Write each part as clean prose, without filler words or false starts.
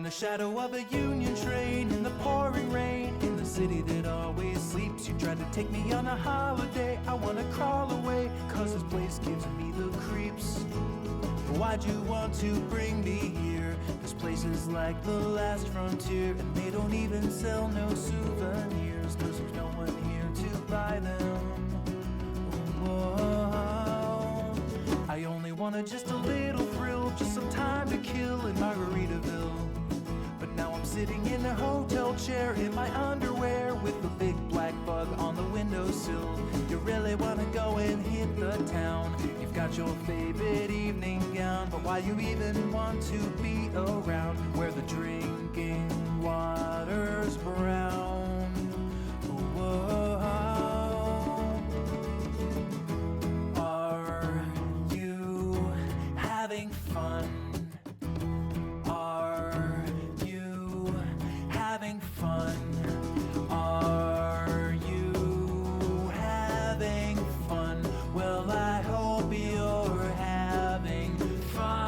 the shadow of a Union train, in the pouring rain, in the city that always sleeps. You tried to take me on a holiday, I wanna crawl away, cause this place gives me the creeps. Why'd you want to bring me here? This place is like the last frontier, and they don't even sell no souvenirs, cause there's no one here to buy them. Whoa. I only wanted just a little thrill, just some time to kill in Margaritaville. But now I'm sitting in a hotel chair in my underwear with a big black bug on the windowsill. You really wanna go and hit the town, you've got your favorite evening gown, but why you even want to be around where the drinking water's brown? Whoa. Are you having fun? Are you having fun? Are you having fun? Well, I hope you're having fun.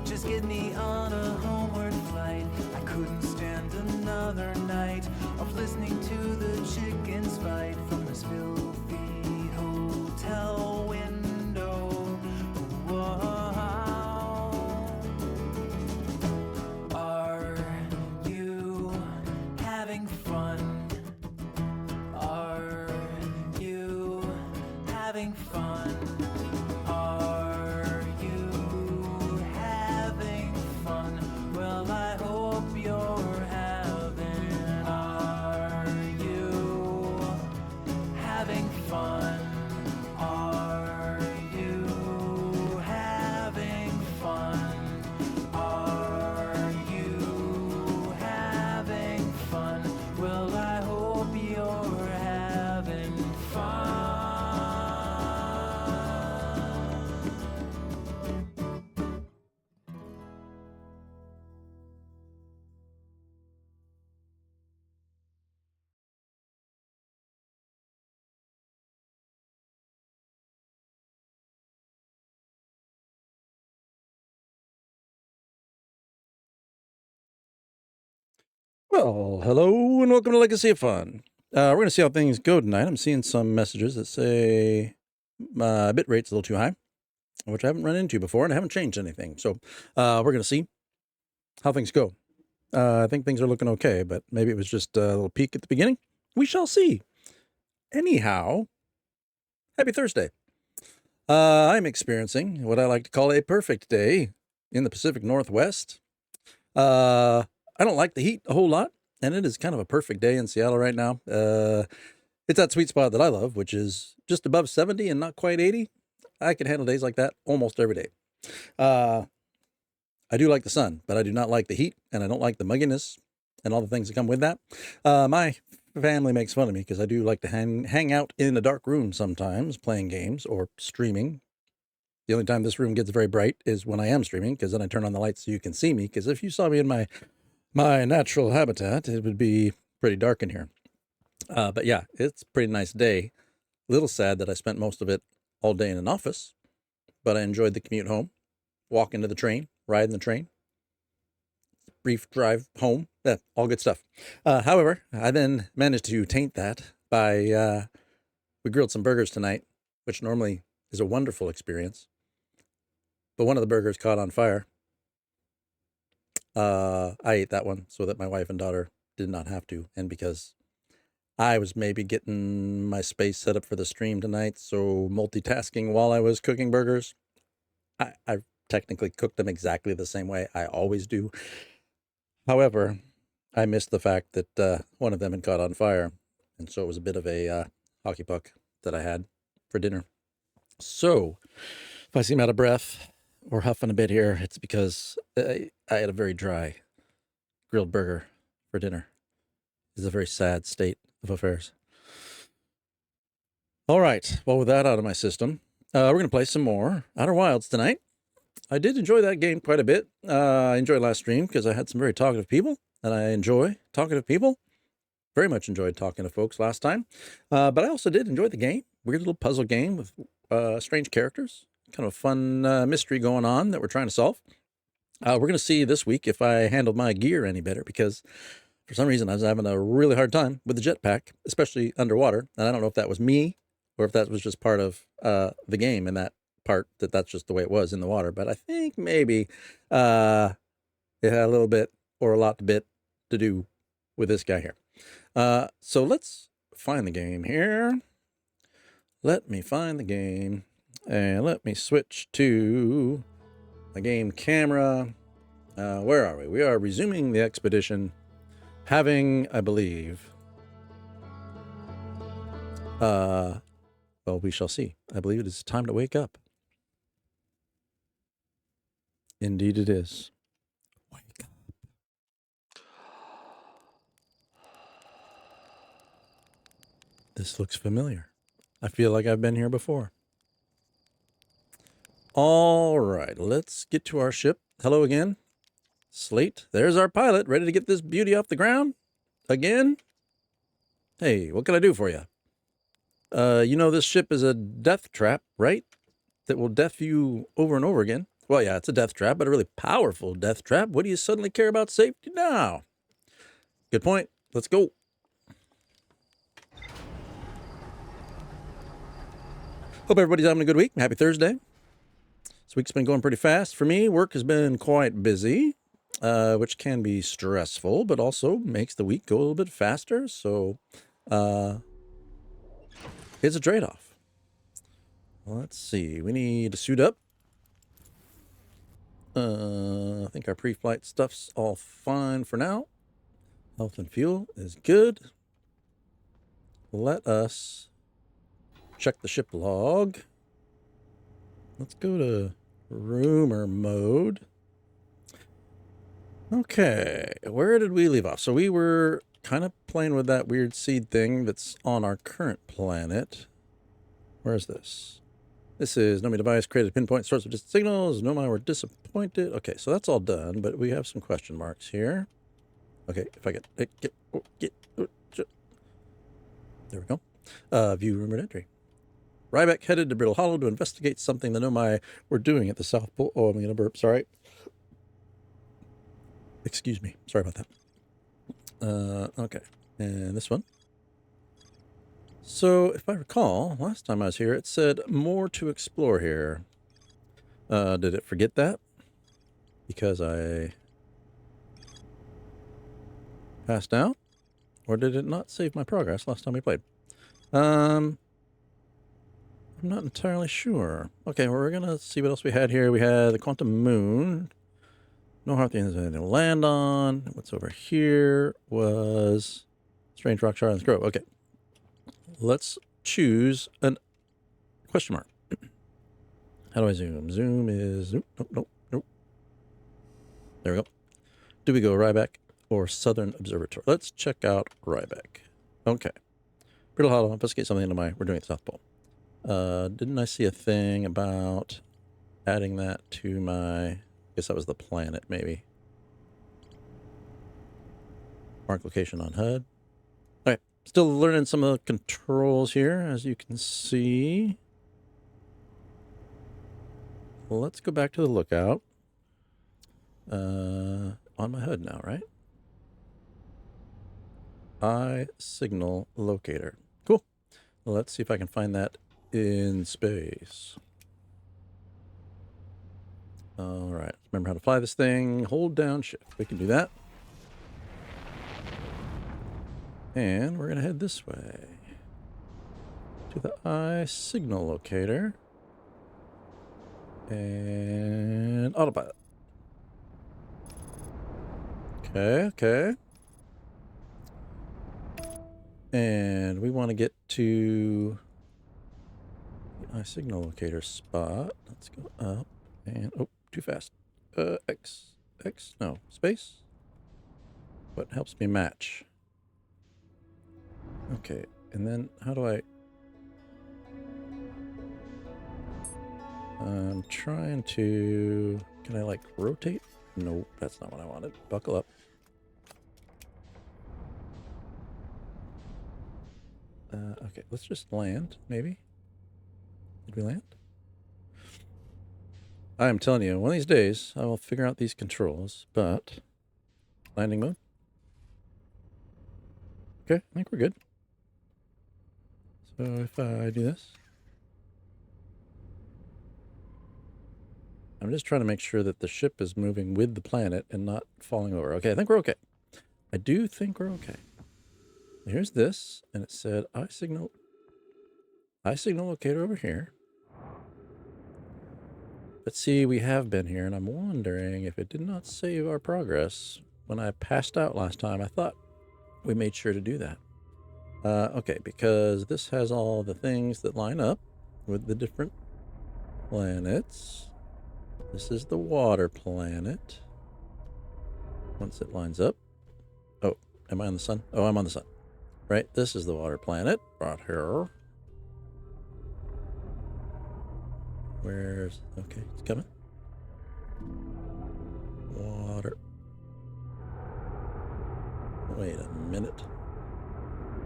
Just get me on a homeward flight. I couldn't stand another night of listening to the chickens fight from this filthy hotel window. Whoa. Are you having fun? Are you having fun? Are you having fun? Well, I hope you're having. Are you having fun? Are you having fun? Are you having fun? Well, I hope you're having fun. Well, hello and welcome to Legacy of Fun. We're going to see how things go tonight. I'm seeing some messages that say my bit rate's a little too high, which I haven't run into before, and I haven't changed anything. So we're going to see how things go. I think things are looking okay, but maybe it was just a little peak at the beginning. We shall see. Anyhow, happy Thursday. I'm experiencing what I like to call a perfect day in the Pacific Northwest. I don't like the heat a whole lot, and it is kind of a perfect day in Seattle right now. It's that sweet spot that I love, which is just above 70 and not quite 80. I can handle days like that almost every day. I do like the sun, but I do not like the heat, and I don't like the mugginess and all the things that come with that. My family makes fun of me because I do like to hang out in a dark room sometimes, playing games or streaming. The only time this room gets very bright is when I am streaming, because then I turn on the lights so you can see me, because if you saw me in my natural habitat, it would be pretty dark in here. But yeah, it's a pretty nice day. A little sad that I spent most of it all day in an office, but I enjoyed the commute home, walk into the train, ride in the train, brief drive home, all good stuff. However, I then managed to taint that by, we grilled some burgers tonight, which normally is a wonderful experience. But one of the burgers caught on fire. I ate that one so that my wife and daughter did not have to, and because I was maybe getting my space set up for the stream tonight, so multitasking while I was cooking burgers. I technically cooked them exactly the same way I always do. However, I missed the fact that one of them had caught on fire, and so it was a bit of a hockey puck that I had for dinner. So, if I seem out of breath or huffing a bit here, it's because I had a very dry grilled burger for dinner. It's a very sad state of affairs. All right, well, with that out of my system, we're going to play some more Outer Wilds tonight. I did enjoy that game quite a bit. I enjoyed last stream because I had some very talkative people, and I enjoy talkative people. Very much enjoyed talking to folks last time. But I also did enjoy the game. Weird little puzzle game with strange characters. Kind of a fun mystery going on that we're trying to solve. We're going to see this week if I handled my gear any better, because for some reason I was having a really hard time with the jetpack, especially underwater. And I don't know if that was me or if that was just part of the game and that part that's just the way it was in the water. But I think maybe it had a little bit or a lot bit to do with this guy here. So let's find the game here. Let me find the game and let me switch to the game camera. Where are we? We are resuming the expedition, having, I believe, well, we shall see. I believe it is time to wake up. Indeed it is. Wake up. This looks familiar. I feel like I've been here before. All right, let's get to our ship. Hello again. Slate. There's our pilot, ready to get this beauty off the ground. Again. Hey, what can I do for you? You know this ship is a death trap, right? That will death you over and over again. Well, yeah, it's a death trap, but a really powerful death trap. What do you suddenly care about safety now? Good point. Let's go. Hope everybody's having a good week. Happy Thursday. This week's been going pretty fast. For me, work has been quite busy, which can be stressful, but also makes the week go a little bit faster. So it's a trade-off. Let's see. We need to suit up. I think our pre-flight stuff's all fine for now. Health and fuel is good. Let us check the ship log. Let's go to rumor mode. Okay, where did we leave off? So we were kind of playing with that weird seed thing that's on our current planet. Where is this? This is Nomi device created pinpoint source of distant signals. Nomi, we're disappointed. Okay, so that's all done, but we have some question marks here. Okay, if I get there we go. View rumored entry. Ryback headed to Brittle Hollow to investigate something the Nomi were doing at the South Pole. Oh, I'm gonna burp. Sorry. Excuse me. Sorry about that. Okay, and this one. So, if I recall, last time I was here, it said more to explore here. Did it forget that? Because I passed out? Or did it not save my progress last time we played? I'm not entirely sure. Okay, well, we're gonna see what else we had here. We had the Quantum Moon. No hard things to land on. What's over here was Strange Rock Shard and Grove. Okay. Let's choose a question mark. How do I zoom? Zoom is... Nope. There we go. Do we go Ryback or Southern Observatory? Let's check out Ryback. Okay. Brittle Hollow. Investigate something into we're doing at the South Pole. Didn't I see a thing about adding that to my... I guess that was the planet, maybe. Mark location on HUD. Okay. Still learning some of the controls here, as you can see. Let's go back to the lookout. On my HUD now, right? Eye signal locator. Cool. Well, let's see if I can find that in space. All right. Remember how to fly this thing. Hold down shift. We can do that. And we're going to head this way to the eye signal locator and autopilot. Okay. And we want to get to the eye signal locator spot. Let's go up and, oh, too fast. X, no, space. What helps me match? Okay, and then how do I... I'm trying to... Can I, like, rotate? Nope, that's not what I wanted. Buckle up. Okay, let's just land, maybe. Did we land? I am telling you, one of these days, I will figure out these controls, but... Landing mode. Okay, I think we're good. So if I do this... I'm just trying to make sure that the ship is moving with the planet and not falling over. Okay, I think we're okay. I do think we're okay. Here's this, and it said eye signal locator over here. But see, we have been here, and I'm wondering if it did not save our progress when I passed out last time. I thought we made sure to do that. Okay, because this has all the things that line up with the different planets. This is the water planet. Once it lines up. Oh, am I on the sun? Oh, I'm on the sun. Right, this is the water planet. Right here. Where's... Okay, it's coming. Water. Wait a minute.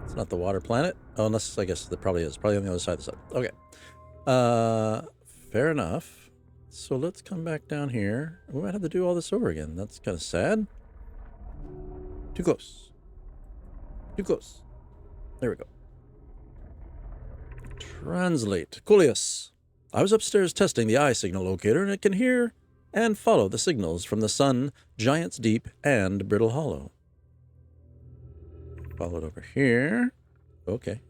It's not the water planet? Oh, unless, I guess it probably is. Probably on the other side of the sun. Okay. Fair enough. So let's come back down here. We might have to do all this over again. That's kind of sad. Too close. Too close. There we go. Translate. Coolius. I was upstairs testing the eye signal locator, and it can hear and follow the signals from the sun, Giant's Deep, and Brittle Hollow. Followed over here. Okay.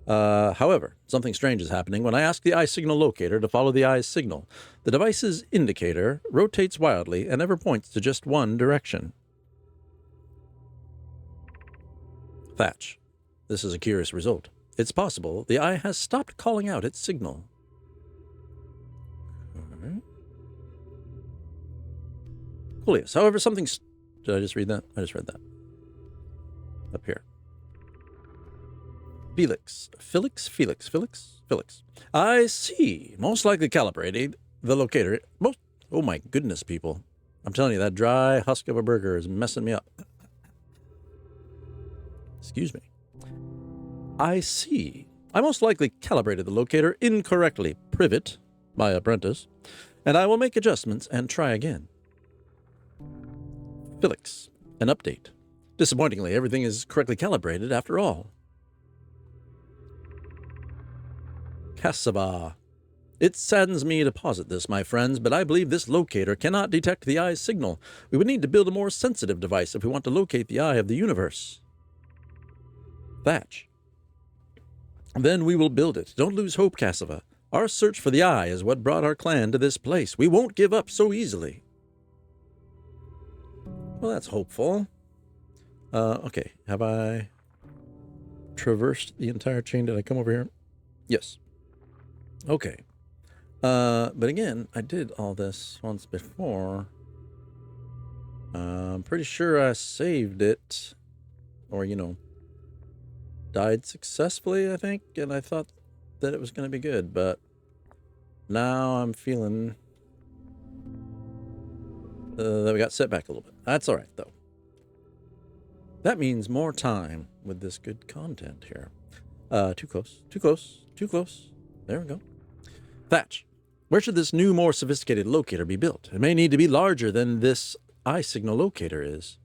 However, something strange is happening when I ask the eye signal locator to follow the eye's signal. The device's indicator rotates wildly and never points to just one direction. Thatch. This is a curious result. It's possible the eye has stopped calling out its signal. Alright. Coolius. However, something... Did I just read that? I just read that. Up here. Felix. I see. Most likely calibrated the locator. Oh my goodness, people. I'm telling you, that dry husk of a burger is messing me up. Excuse me. I see. I most likely calibrated the locator incorrectly. Privet, my apprentice. And I will make adjustments and try again. Felix. An update. Disappointingly, everything is correctly calibrated after all. Cassava. It saddens me to posit this, my friends, but I believe this locator cannot detect the eye's signal. We would need to build a more sensitive device if we want to locate the eye of the universe. Thatch. Then we will build it. Don't lose hope, Cassava. Our search for the eye is what brought our clan to this place. We won't give up so easily. Well, that's hopeful. Okay. Have I traversed the entire chain? Did I come over here? Yes. Okay. But again, I did all this once before. I'm pretty sure I saved it. Or, you know, died successfully, I think. And I thought that it was going to be good. But now I'm feeling that we got set back a little bit. That's all right, though. That means more time with this good content here. Too close. Too close. Too close. There we go. Thatch. Where should this new, more sophisticated locator be built? It may need to be larger than this eye signal locator is.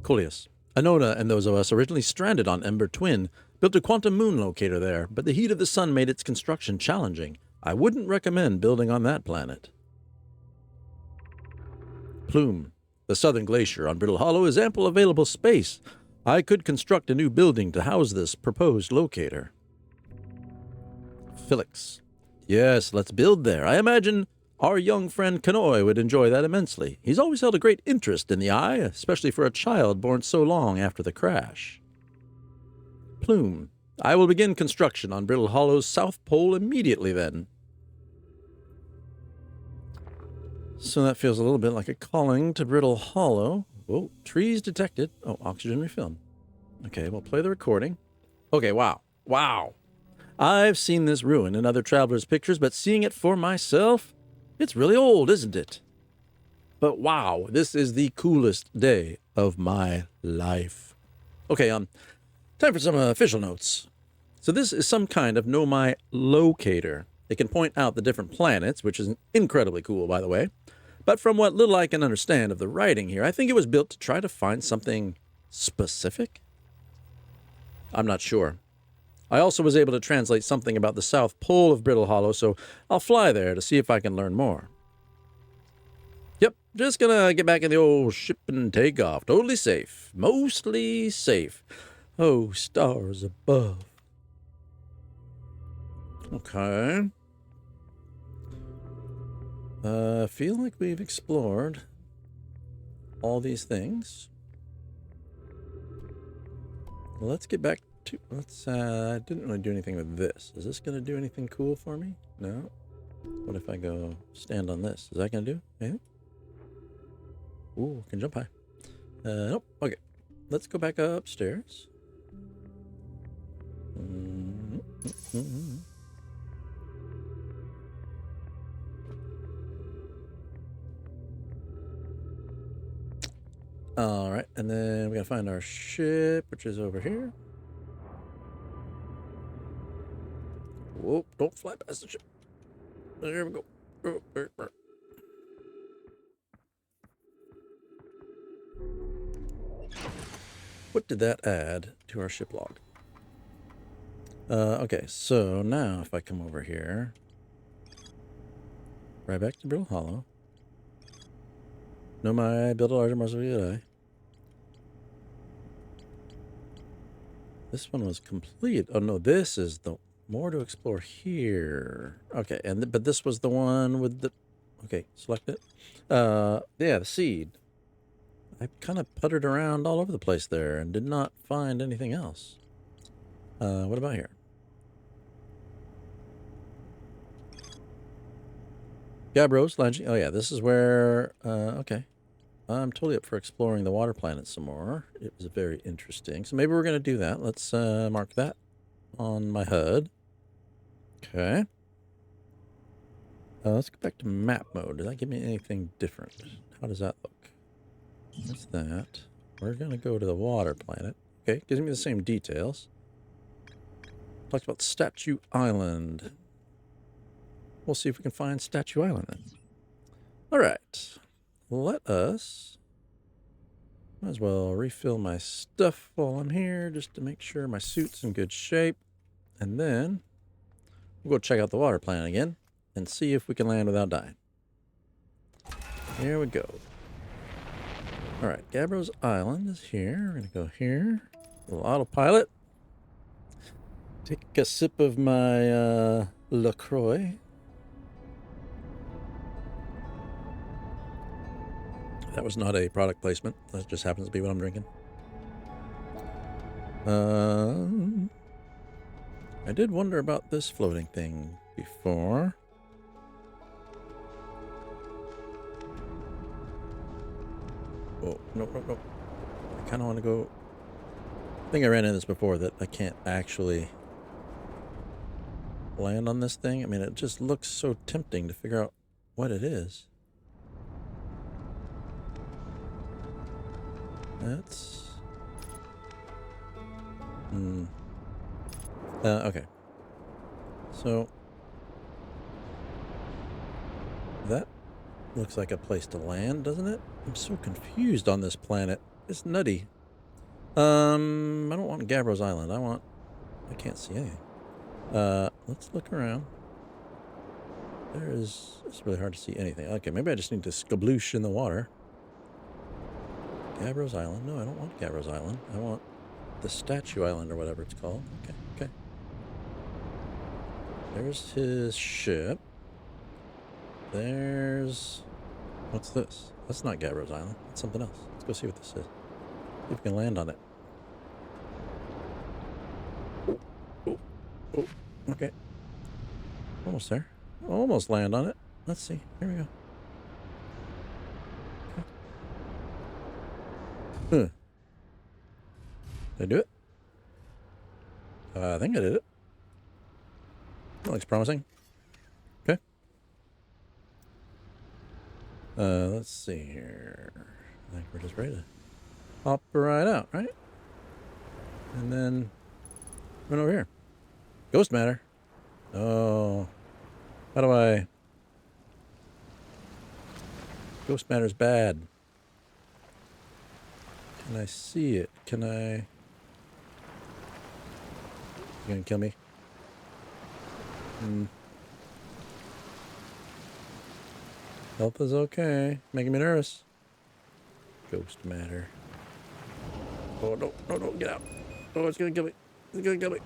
Coolius. Anona and those of us originally stranded on Ember Twin built a quantum moon locator there, but the heat of the sun made its construction challenging. I wouldn't recommend building on that planet. Plume. The southern glacier on Brittle Hollow is ample available space. I could construct a new building to house this proposed locator. Felix. Yes, let's build there. I imagine our young friend Kanoi would enjoy that immensely. He's always held a great interest in the eye, especially for a child born so long after the crash. Plume. I will begin construction on Brittle Hollow's south pole immediately then. So that feels a little bit like a calling to Brittle Hollow. Whoa, trees detected. Oh, oxygen refilled. Okay, we'll play the recording. Okay, wow. Wow. I've seen this ruin in other travelers' pictures, but seeing it for myself, it's really old, isn't it? But wow, this is the coolest day of my life. Okay, time for some official notes. So this is some kind of Nomai locator. It can point out the different planets, which is incredibly cool, by the way. But from what little I can understand of the writing here, I think it was built to try to find something specific? I'm not sure. I also was able to translate something about the South Pole of Brittle Hollow, so I'll fly there to see if I can learn more. Yep, just gonna get back in the old ship and take off. Totally safe. Mostly safe. Oh, stars above. Okay. I feel like we've explored all these things. Let's get back to... I didn't really do anything with this. Is this going to do anything cool for me? No? What if I go stand on this? Is that going to do anything? Ooh, I can jump high. Nope. Okay. Let's go back upstairs. All right, and then we gotta find our ship, which is over here. Whoop, don't fly past the ship. There we go. What did that add to our ship log? Okay, so now if I come over here, right back to Brittle Hollow. Nomai build a larger mausoleum. This one was complete. Oh no, this is the more to explore here. Okay, and but this was the one with the. Okay, select it. Yeah, the seed. I kind of puttered around all over the place there and did not find anything else. What about here? Gabbros, Lange. Oh yeah, this is where. Okay. I'm totally up for exploring the water planet some more. It was very interesting. So maybe we're going to do that. Let's mark that on my HUD. Okay. Let's go back to map mode. Does that give me anything different? How does that look? What's that? We're going to go to the water planet. Okay, gives me the same details. Talks about Statue Island. We'll see if we can find Statue Island then. All right. Let us, might as well refill my stuff while I'm here just to make sure my suit's in good shape. And then we'll go check out the water planet again and see if we can land without dying. Here we go. All right, Gabbros Island is here. We're going to go here. A little autopilot. Take a sip of my LaCroix. That was not a product placement. That just happens to be what I'm drinking. I did wonder about this floating thing before. Oh, no. I kind of want to go... I think I ran into this before, that I can't actually land on this thing. I mean, it just looks so tempting to figure out what it is. That's... okay. So... that looks like a place to land, doesn't it? I'm so confused on this planet. It's nutty. I don't want Gabbros Island. I can't see anything. Let's look around. It's really hard to see anything. Okay, maybe I just need to skabloosh in the water. Gabbros Island? No, I don't want Gabbros Island. I want the Statue Island or whatever it's called. Okay. There's his ship. There's... what's this? That's not Gabbros Island. That's something else. Let's go see what this is. See if we can land on it. Oh. Okay. Almost there. Almost land on it. Let's see. Here we go. Okay. Did I do it? I think I did it. That looks promising. Okay. Let's see here. I think we're just ready to hop right out, right? And then run over here. Ghost matter. Oh. How do I... Ghost matter's bad. Can I see it? Can I... You gonna kill me? Health is okay. Making me nervous. Ghost matter. Oh, no, no, no, get out. Oh, it's gonna kill me. It's gonna kill me.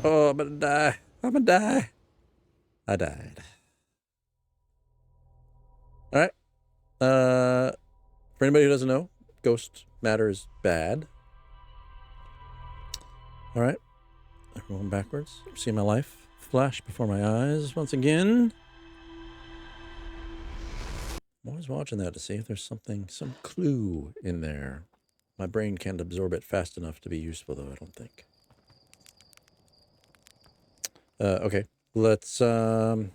Oh, I'm gonna die. I'm gonna die. I died. All right. For anybody who doesn't know, ghost matter is bad. All right. I'm going backwards. See my life flash before my eyes once again. I'm always watching that to see if there's something, some clue in there. My brain can't absorb it fast enough to be useful, though, I don't think. Okay. Let's, I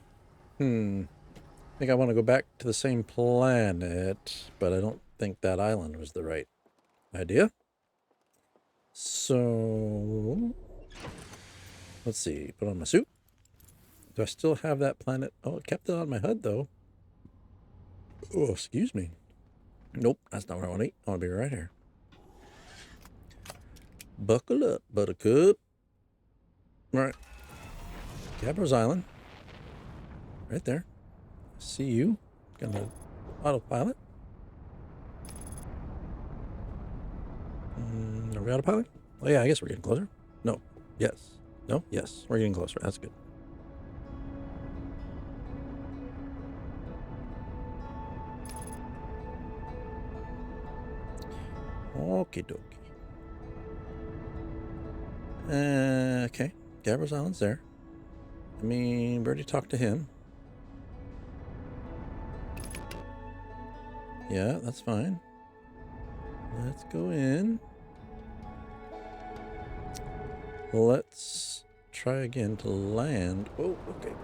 think I want to go back to the same planet, but I don't think that island was the right idea. So, let's see. Put on my suit. Do I still have that planet? Oh, it kept it on my HUD, though. Oh, excuse me. Nope, that's not what I want to eat. I want to be right here. Buckle up, buttercup. All right. Gabbro's Island. Right there. See you. Gonna autopilot. Are we autopilot? Oh, yeah, I guess we're getting closer. No. Yes. No? Yes. We're getting closer. That's good. Okie dokie. Okay. Gabbro's Island's there. I mean, we already talked to him. Yeah, that's fine. Let's go in. Let's try again to land. Oh, okay.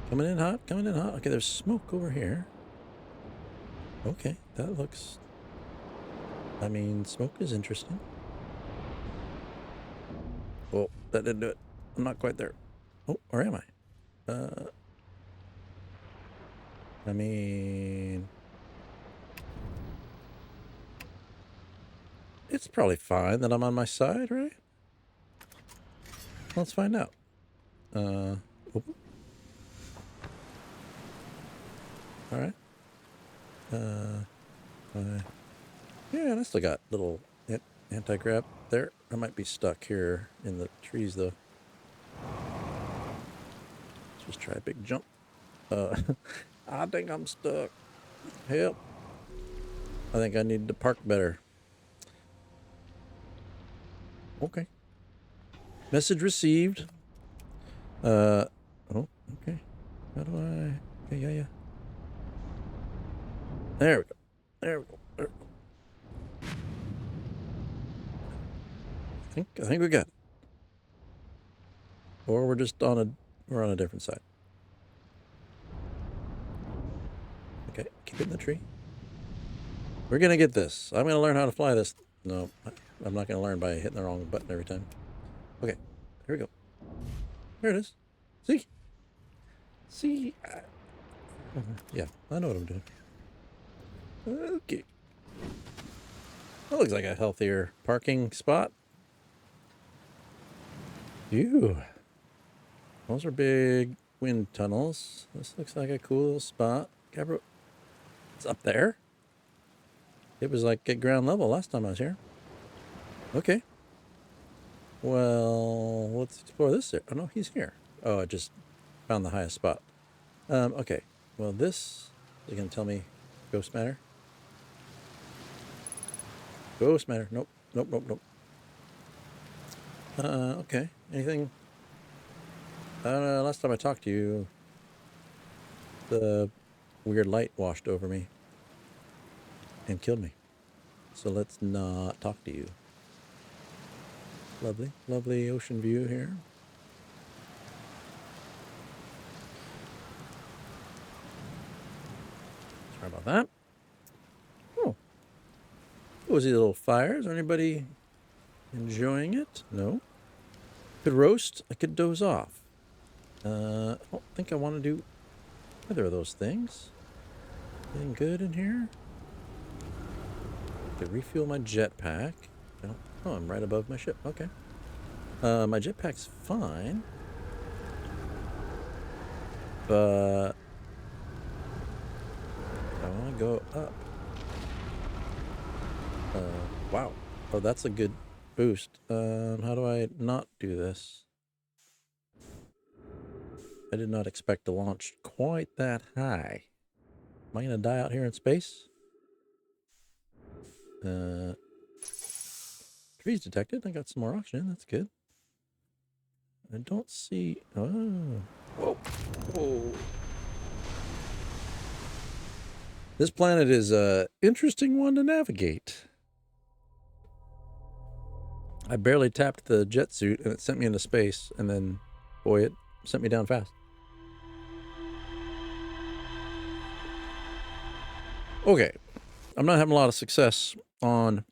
Coming in hot, coming in hot. Okay, there's smoke over here. Okay, that looks... I mean, smoke is interesting. Oh, that didn't do it. I'm not quite there. Oh, where am I? I mean... It's probably fine that I'm on my side, right? Let's find out. Oh. Alright. Yeah, I still got little anti-grav there. I might be stuck here in the trees, though. Let's just try a big jump. I think I'm stuck. Help. I think I need to park better. Okay. Message received. Oh, okay. How do I... Yeah. There we go. There we go. I think we got it. Or we're just on a different side. Okay, keep it in the tree. We're gonna get this. I'm gonna learn how to fly this. No, I'm not gonna learn by hitting the wrong button every time. Okay, here we go. There it is. See? Yeah, I know what I'm doing. Okay. That looks like a healthier parking spot. Ew. Those are big wind tunnels. This looks like a cool little spot. Gabbro, it's up there. It was like at ground level last time I was here. Okay. Well, let's explore this. Oh, no, he's here. Oh, I just found the highest spot. Okay. Well, this is going to tell me ghost matter. Ghost matter. Nope. Okay. Anything? Last time I talked to you, the weird light washed over me and killed me. So let's not talk to you. Lovely, lovely ocean view here. Sorry about that. Oh, cozy little fires. Are anybody enjoying it? No. Could roast. I could doze off. I don't think I want to do either of those things. Anything good in here? I could refuel my jetpack. Oh, I'm right above my ship. Okay. My jetpack's fine. But I want to go up. Wow. Oh, that's a good boost. How do I not do this? I did not expect to launch quite that high. Am I going to die out here in space? Trees detected. I got some more oxygen. That's good. I don't see... Oh. Whoa. Whoa. This planet is an interesting one to navigate. I barely tapped the jet suit and it sent me into space, and then, boy, it sent me down fast. Okay, I'm not having a lot of success on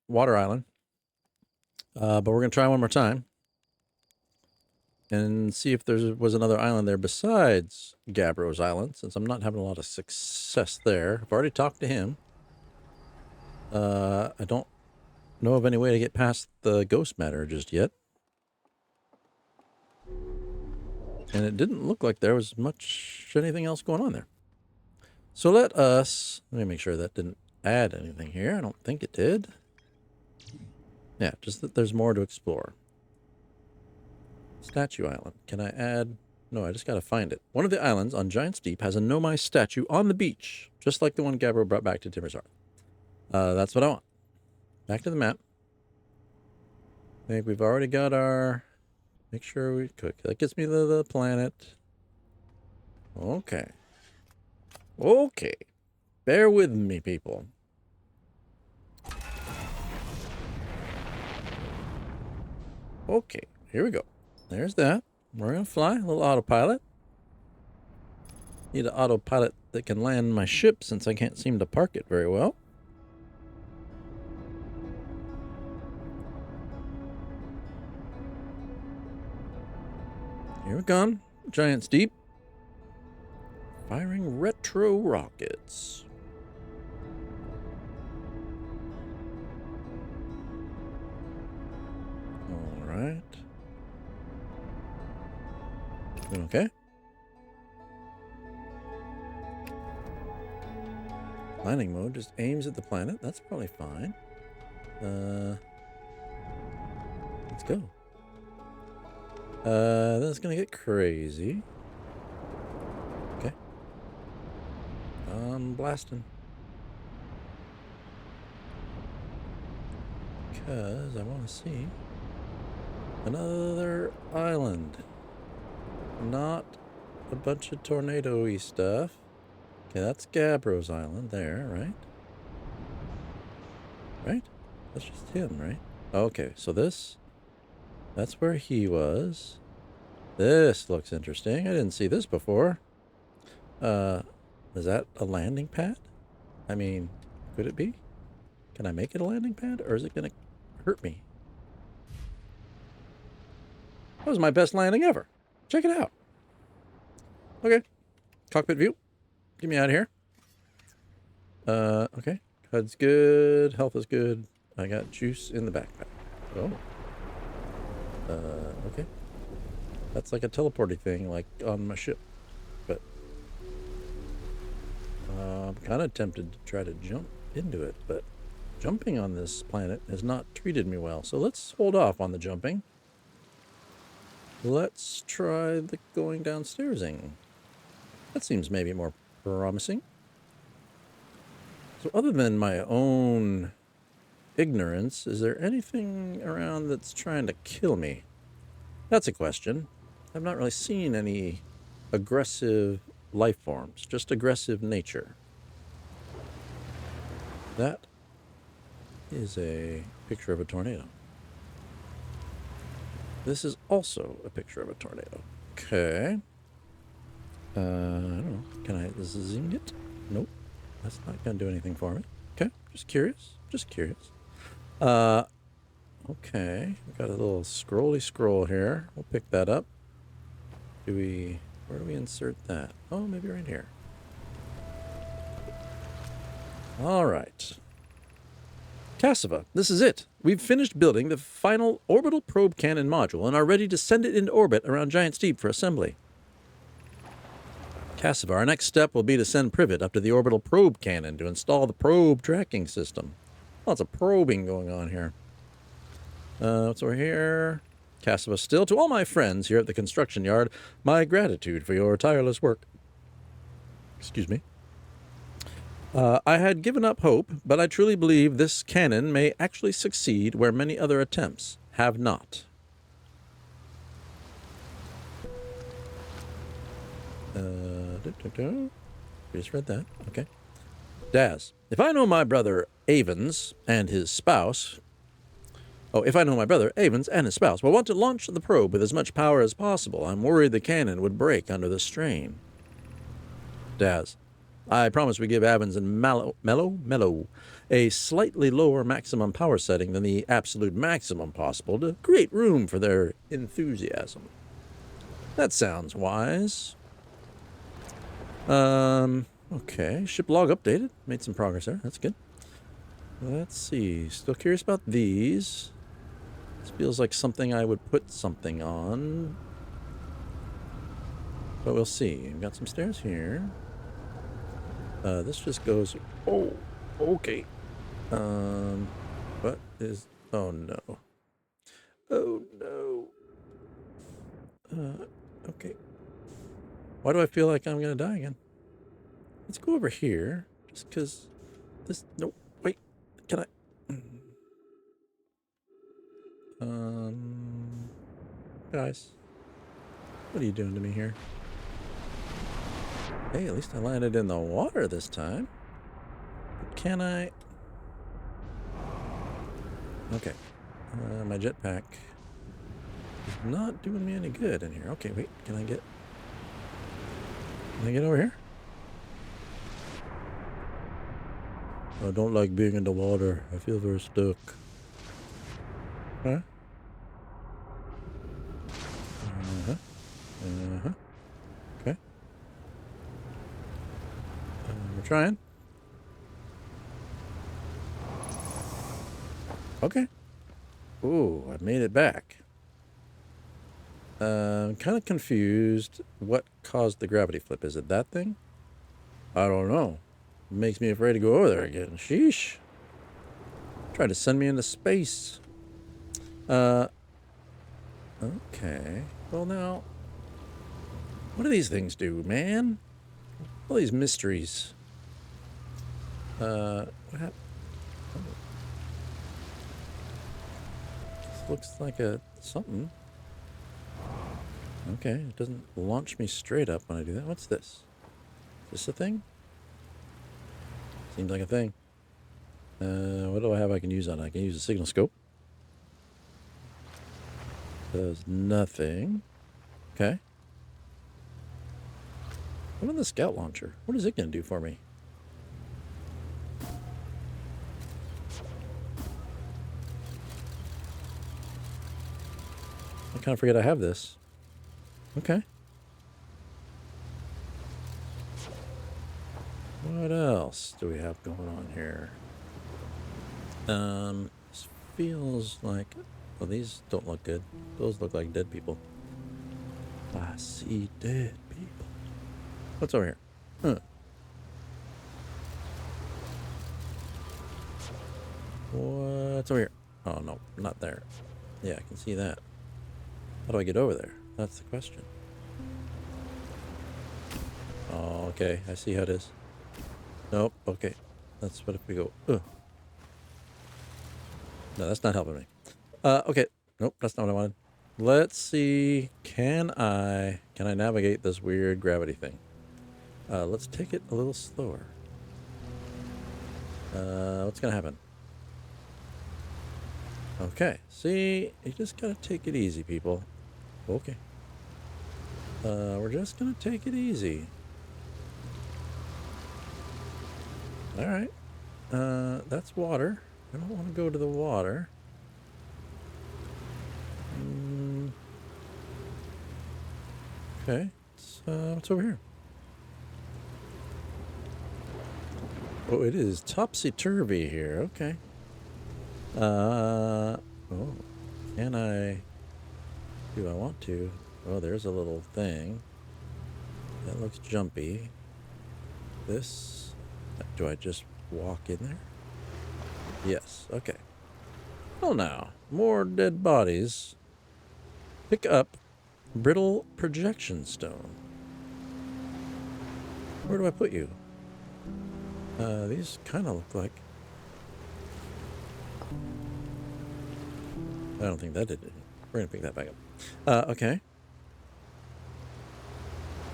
Water Island, but we're going to try one more time and see if there was another island there besides Gabbro's Island, since I'm not having a lot of success there. I've already talked to him. I don't know of any way to get past the ghost matter just yet. And it didn't look like there was much anything else going on there. So let me make sure that didn't add anything here. I don't think it did. Yeah, just that there's more to explore. Statue Island. Can I add? No, I just got to find it. One of the islands on Giant's Deep has a Nomai statue on the beach, just like the one Gabbro brought back to Timber's Heart. That's what I want. Back to the map. I think we've already got our... Make sure we cook. That gets me the planet. Okay. Okay. Bear with me, people. Okay, here we go. There's that. We're going to fly. A little autopilot. Need an autopilot that can land my ship since I can't seem to park it very well. Here we come. Giant's Deep. Firing retro rockets. All right. Okay. Landing mode just aims at the planet. That's probably fine. Let's go. Then it's gonna get crazy. Okay. I'm blasting. Because I want to see another island. Not a bunch of tornado-y stuff. Okay, that's Gabbro's Island there, right? Right? That's just him, right? Okay, so that's where he was. This looks interesting. I didn't see this before. Is that a landing pad? I mean, could it be? Can I make it a landing pad, or is it going to hurt me? That was my best landing ever. Check it out. Okay. Cockpit view. Get me out of here. Okay. HUD's good. Health is good. I got juice in the backpack. Oh. Okay. That's like a teleporting thing, like on my ship. But I'm kind of tempted to try to jump into it, but jumping on this planet has not treated me well. So let's hold off on the jumping. Let's try the going downstairsing. That seems maybe more promising. So other than my own ignorance, is there anything around that's trying to kill me? That's a question. I've not really seen any aggressive life forms, just aggressive nature. That is a picture of a tornado. This is also a picture of a tornado. Okay. I don't know. Can I zing it? Nope. That's not going to do anything for me. Okay. Just curious. Just curious. Okay. We've got a little scrolly scroll here. We'll pick that up. Where do we insert that? Oh, maybe right here. All right. Cassava, this is it. We've finished building the final orbital probe cannon module and are ready to send it into orbit around Giant's Deep for assembly. Cassava, our next step will be to send Privet up to the orbital probe cannon to install the probe tracking system. Lots of probing going on here. What's over here? Cassava still. To all my friends here at the construction yard, my gratitude for your tireless work. Excuse me. I had given up hope, but I truly believe this cannon may actually succeed where many other attempts have not. We just read that. Okay. Daz, if I know my brother Avens and his spouse... if I know my brother Avens and his spouse will want to launch the probe with as much power as possible, I'm worried the cannon would break under the strain. Daz, I promise we give Avens and Mellow a slightly lower maximum power setting than the absolute maximum possible to create room for their enthusiasm. That sounds wise. Okay. Ship log updated. Made some progress there. That's good. Let's see. Still curious about these. This feels like something I would put something on. But we'll see. We've got some stairs here. This just goes... Oh, okay. What is... Oh, no. Oh, no. Okay. Why do I feel like I'm going to die again? Let's go over here. Just because this... Nope. Wait. Can I... Guys. What are you doing to me here? Hey, at least I landed in the water this time. Can I... Okay. My jetpack is not doing me any good in here. Okay, wait. Can I get over here? I don't like being in the water. I feel very stuck. Huh? Uh-huh. Uh-huh. Okay. We're trying. Okay. Ooh, I made it back. I'm kind of confused. What caused the gravity flip? Is it that thing? I don't know. It makes me afraid to go over there again. Sheesh. Tried to send me into space. Okay. Well, now, what do these things do, man? All these mysteries. What happened? Oh. This looks like a something. Okay, it doesn't launch me straight up when I do that. What's this? Is this a thing? Seems like a thing. What do I have I can use on it? I can use a signal scope. Does nothing. Okay. What about the scout launcher? What is it going to do for me? I kind of forget I have this. Okay. What else do we have going on here? This feels like... Well, these don't look good. Those look like dead people. I see dead people. What's over here? Huh. What's over here? Oh, no, not there. Yeah, I can see that. How do I get over there? That's the question. Oh, okay. I see how it is. Nope. Okay. That's what if we go... Ugh. No, that's not helping me. Okay. Nope, that's not what I wanted. Let's see. Can I navigate this weird gravity thing? Let's take it a little slower. What's gonna happen? Okay. See, you just gotta take it easy, people. Okay. We're just gonna take it easy. All right. That's water. I don't want to go to the water. Okay. What's over here? Oh, it is topsy-turvy here. Okay. Oh. Can I... Do I want to? Oh, there's a little thing. That looks jumpy. This... Do I just walk in there? Yes. Okay. Well, now. More dead bodies. Pick up brittle projection stone. Where do I put you? These kind of look like... I don't think that did it. We're going to pick that back up. Okay.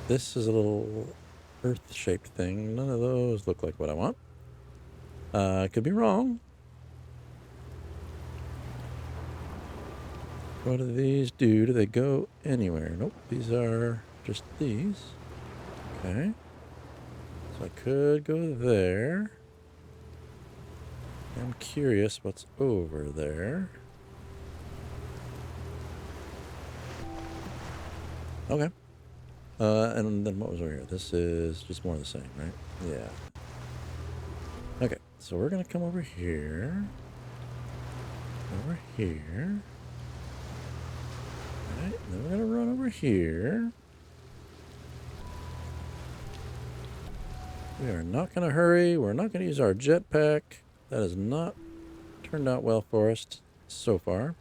This is a little earth-shaped thing. None of those look like what I want. I could be wrong. What do these do? Do they go anywhere? Nope. These are just these. Okay. So I could go there. I'm curious what's over there. Okay. And then what was over here? This is just more of the same, right? Yeah. Okay. So we're going to come over here. Over here. Alright. Then we're going to run over here. We are not going to hurry. We're not going to use our jetpack. That has not turned out well for us so far.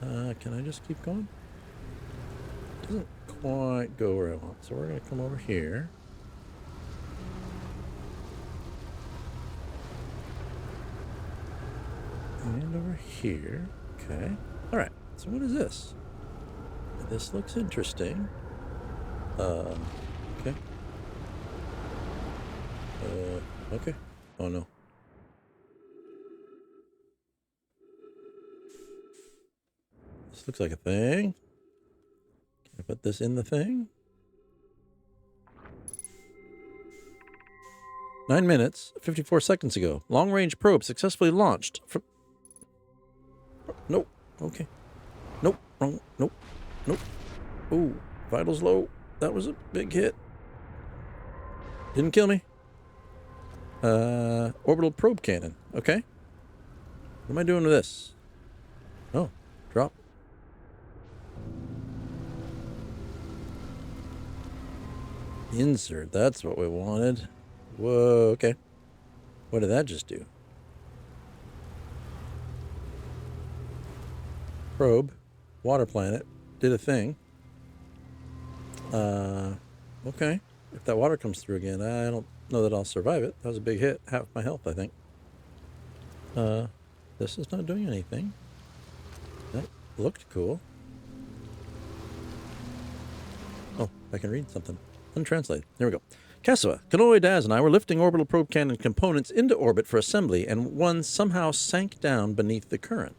Can I just keep going? Doesn't quite go where I want. So we're going to come over here. And over here. Okay. All right. So what is this? This looks interesting. Okay. Okay. Oh no. This looks like a thing. Can I put this in the thing? 9 minutes, 54 seconds ago. Long-range probe successfully launched. Nope. Okay. Nope. Wrong. Nope. Nope. Ooh. Vitals low. That was a big hit. Didn't kill me. Orbital probe cannon. Okay. What am I doing with this? Oh. Drop. Insert. That's what we wanted. Whoa. Okay. What did that just do? Probe. Water planet. Did a thing. Okay. If that water comes through again, I don't know that I'll survive it. That was a big hit. Half my health, I think. This is not doing anything. That looked cool. Oh, I can read something. Untranslated. There we go. Cassava, Kanoe, Daz, and I were lifting orbital probe cannon components into orbit for assembly, and one somehow sank down beneath the current.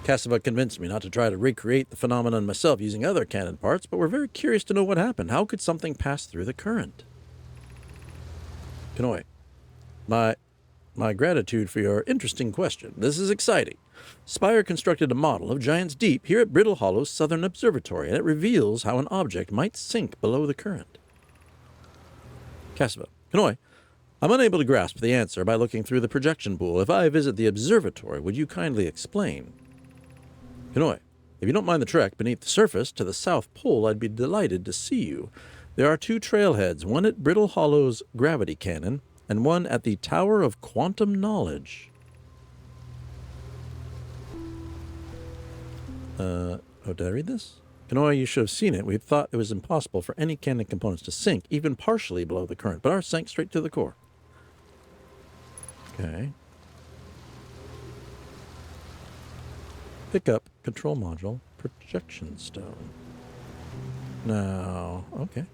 Cassava convinced me not to try to recreate the phenomenon myself using other cannon parts, but we're very curious to know what happened. How could something pass through the current? Kanoe, my gratitude for your interesting question. This is exciting. Spire constructed a model of Giant's Deep here at Brittle Hollow's Southern Observatory, and it reveals how an object might sink below the current. Cassava, Kanoe, I'm unable to grasp the answer by looking through the projection pool. If I visit the observatory, would you kindly explain? Kanoe, if you don't mind the trek beneath the surface to the South Pole, I'd be delighted to see you. There are 2 trailheads, one at Brittle Hollow's gravity cannon, and one at the Tower of Quantum Knowledge. Oh, did I read this? Kanoe, you should have seen it. We thought it was impossible for any cannon components to sink, even partially below the current, but ours sank straight to the core. Okay. Pick up control module, projection stone. Now, okay.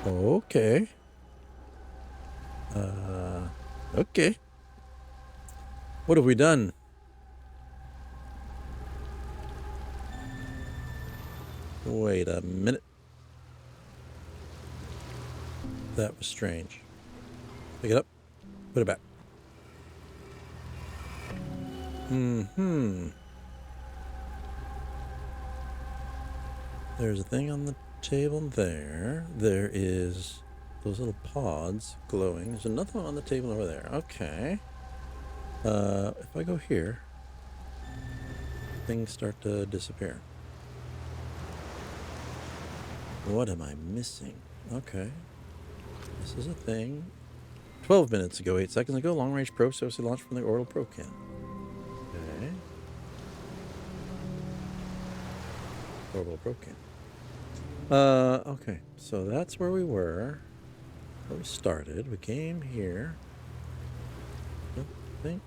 Okay. Okay. What have we done? Wait a minute. That was strange. Pick it up. Put it back. There's a thing on the table there. There is those little pods glowing. There's another one on the table over there. Okay. If I go here, things start to disappear. What am I missing? Okay. This is a thing. 12 minutes ago, 8 seconds ago, long-range probe successfully launched from the orbital probe can. Okay. Orbital probe can. Okay. So that's where we were. Where we started. We came here. I think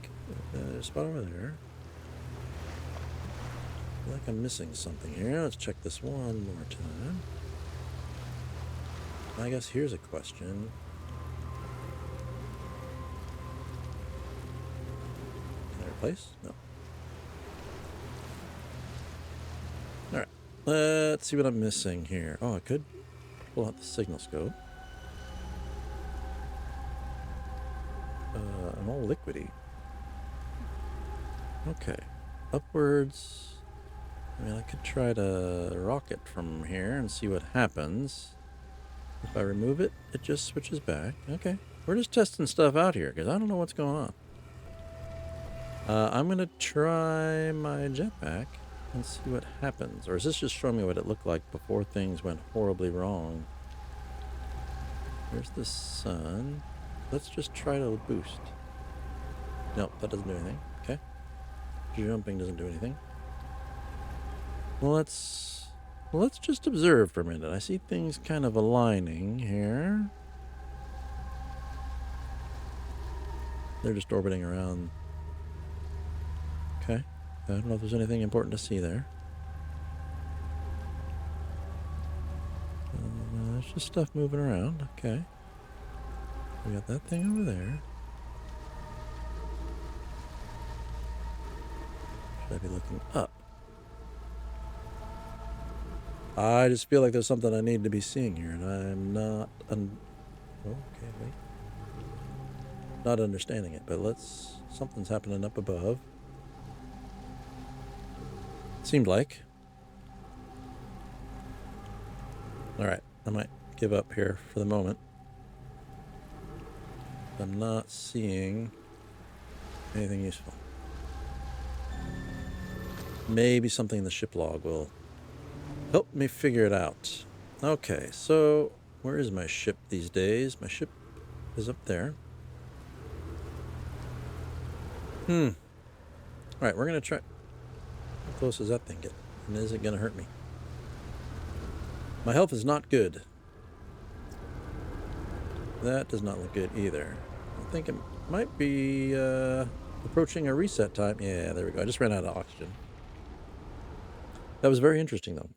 there's a spot over there. I feel like I'm missing something here. Let's check this one more time. I guess here's a question. Can I replace? No. Alright. Let's see what I'm missing here. Oh, I could pull out the signal scope. I'm all liquidy. Okay. Upwards. I mean, I could try to rocket from here and see what happens. If I remove it, it just switches back. Okay. We're just testing stuff out here because I don't know what's going on. I'm going to try my jetpack and see what happens. Or is this just showing me what it looked like before things went horribly wrong? There's the sun. Let's just try to boost. Nope, that doesn't do anything. Okay. Jumping doesn't do anything. Well, let's just observe for a minute. I see things kind of aligning here. They're just orbiting around. Okay. I don't know if there's anything important to see there. There's just stuff moving around. Okay. We got that thing over there. Should I be looking up? I just feel like there's something I need to be seeing here, and I'm not... okay, wait. Not understanding it, but let's... Something's happening up above. Seemed like. Alright, I might give up here for the moment. I'm not seeing anything useful. Maybe something in the ship log will help me figure it out. Okay, so where is my ship these days? My ship is up there. Alright, we're going to try... How close does that thing get? And is it going to hurt me? My health is not good. That does not look good either. I think it might be approaching a reset time. Yeah, there we go. I just ran out of oxygen. That was very interesting, though.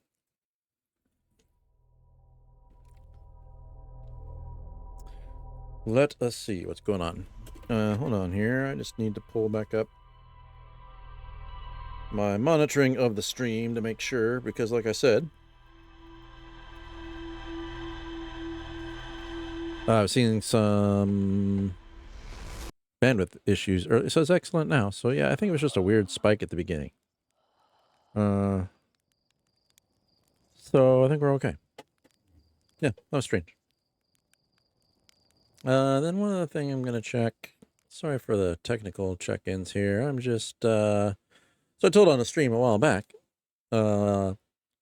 Let us see what's going on. Hold on here. I just need to pull back up my monitoring of the stream to make sure, because like I said, I've seen some bandwidth issues. It says excellent now. So yeah, I think it was just a weird spike at the beginning. So I think we're okay. Yeah, that was strange. Then one other thing I'm going to check. Sorry for the technical check-ins here. I'm just, so I told on a stream a while back.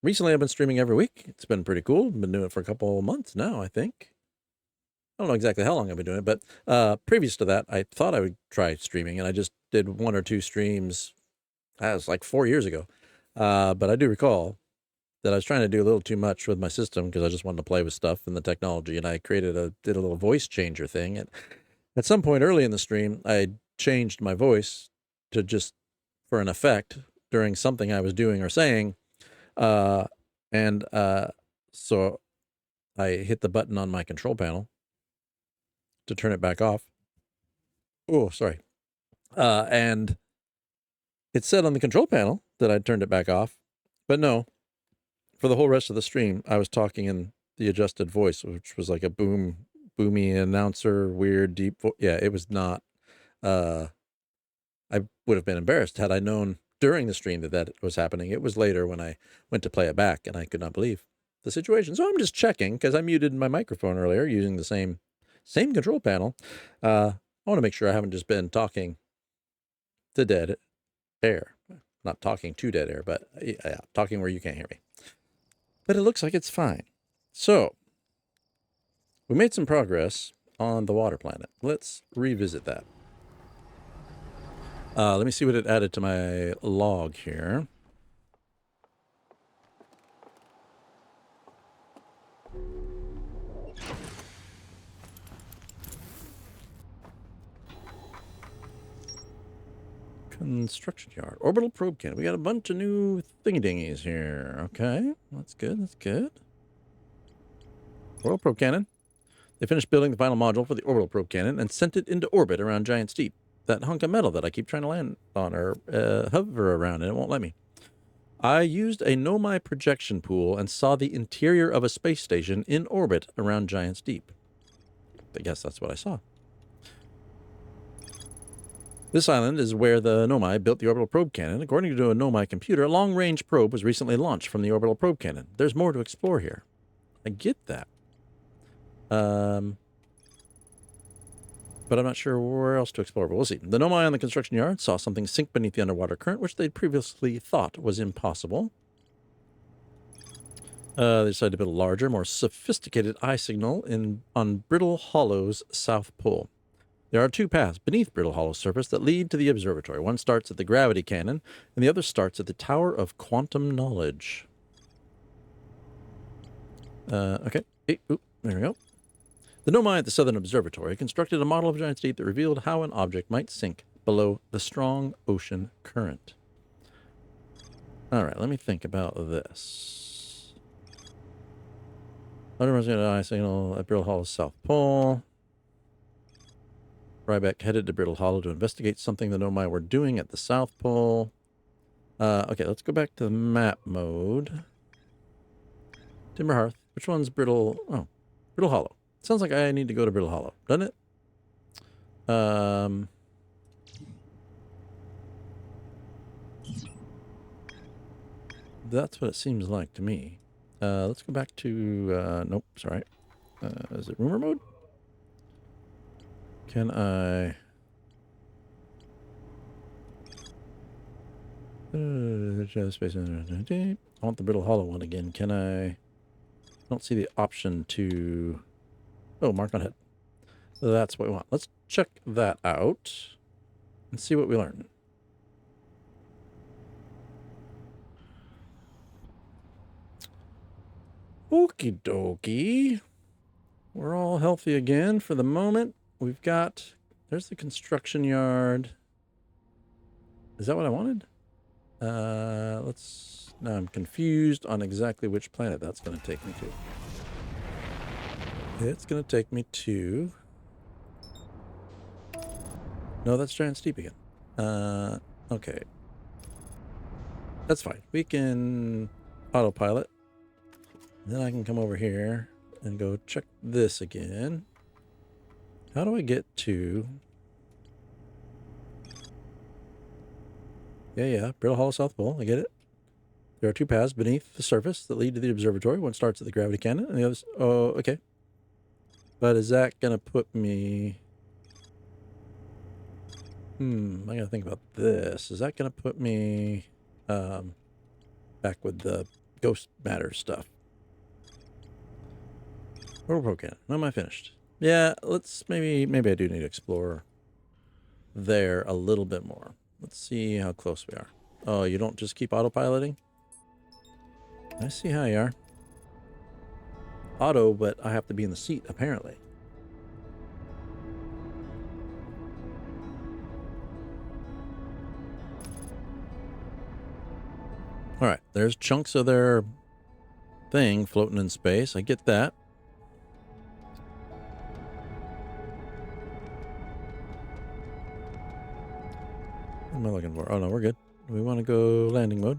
Recently I've been streaming every week. It's been pretty cool. I've been doing it for a couple months now, I think. I don't know exactly how long I've been doing it, but previous to that, I thought I would try streaming, and I just did 1 or 2 streams. That was like 4 years ago. But I do recall that I was trying to do a little too much with my system because I just wanted to play with stuff and the technology, and I did a little voice changer thing. And at some point early in the stream, I changed my voice to just for an effect during something I was doing or saying. So I hit the button on my control panel to turn it back off. Oh, sorry. And it said on the control panel that I'd turned it back off, but no. For the whole rest of the stream, I was talking in the adjusted voice, which was like a boomy announcer, weird, deep voice. Yeah, it was not. I would have been embarrassed had I known during the stream that was happening. It was later when I went to play it back, and I could not believe the situation. So I'm just checking because I muted my microphone earlier using the same control panel. I want to make sure I haven't just been talking to dead air. Not talking to dead air, but yeah, talking where you can't hear me. But it looks like it's fine. So we made some progress on the water planet. Let's revisit that. Let me see what it added to my log here. Construction yard. Orbital probe cannon. We got a bunch of new thingy-dingies here. Okay, that's good. That's good. Orbital probe cannon. They finished building the final module for the orbital probe cannon and sent it into orbit around Giant's Deep. That hunk of metal that I keep trying to land on or hover around, and it won't let me. I used a Nomai projection pool and saw the interior of a space station in orbit around Giant's Deep. I guess that's what I saw. This island is where the Nomai built the orbital probe cannon. According to a Nomai computer, a long-range probe was recently launched from the orbital probe cannon. There's more to explore here. I get that. But I'm not sure where else to explore, but we'll see. The Nomai on the construction yard saw something sink beneath the underwater current, which they'd previously thought was impossible. They decided to build a larger, more sophisticated eye signal on Brittle Hollow's south pole. There are two paths beneath Brittle Hollow's surface that lead to the observatory. One starts at the gravity cannon, and the other starts at the Tower of Quantum Knowledge. Okay. Hey, there we go. The Nomai at the Southern Observatory constructed a model of Giant's Deep that revealed how an object might sink below the strong ocean current. All right, let me think about this. Eye signal at Brittle Hollow's South Pole. Ryback headed to Brittle Hollow to investigate something the Nomai were doing at the South Pole. Okay, let's go back to the map mode. Timber Hearth. Which one's Brittle? Oh, Brittle Hollow. Sounds like I need to go to Brittle Hollow, doesn't it? That's what it seems like to me. Let's go back to, nope, sorry. Is it rumor mode? Can I... Space. I want the Brittle Hollow one again. Can I don't see the option to... Oh, mark on head. That's what we want. Let's check that out and see what we learn. Okie dokie. We're all healthy again for the moment. We've got... There's the construction yard. Is that what I wanted? Let's... Now I'm confused on exactly which planet that's going to take me to. It's going to take me to... No, that's Giant's Deep again. Okay. That's fine. We can autopilot. Then I can come over here and go check this again. How do I get to... Yeah, Brittle Hollow South Pole. I get it. There are two paths beneath the surface that lead to the observatory. One starts at the gravity cannon and the other... Oh, okay. But is that going to put me... I gotta think about this. Is that going to put me back with the ghost matter stuff? Orbital probe cannon. When am I finished? Yeah, let's maybe I do need to explore there a little bit more. Let's see how close we are. Oh, you don't just keep autopiloting? I see how you are. Auto, but I have to be in the seat, apparently. All right, there's chunks of their thing floating in space. I get that. What am I looking for? Oh, no, we're good. We want to go landing mode.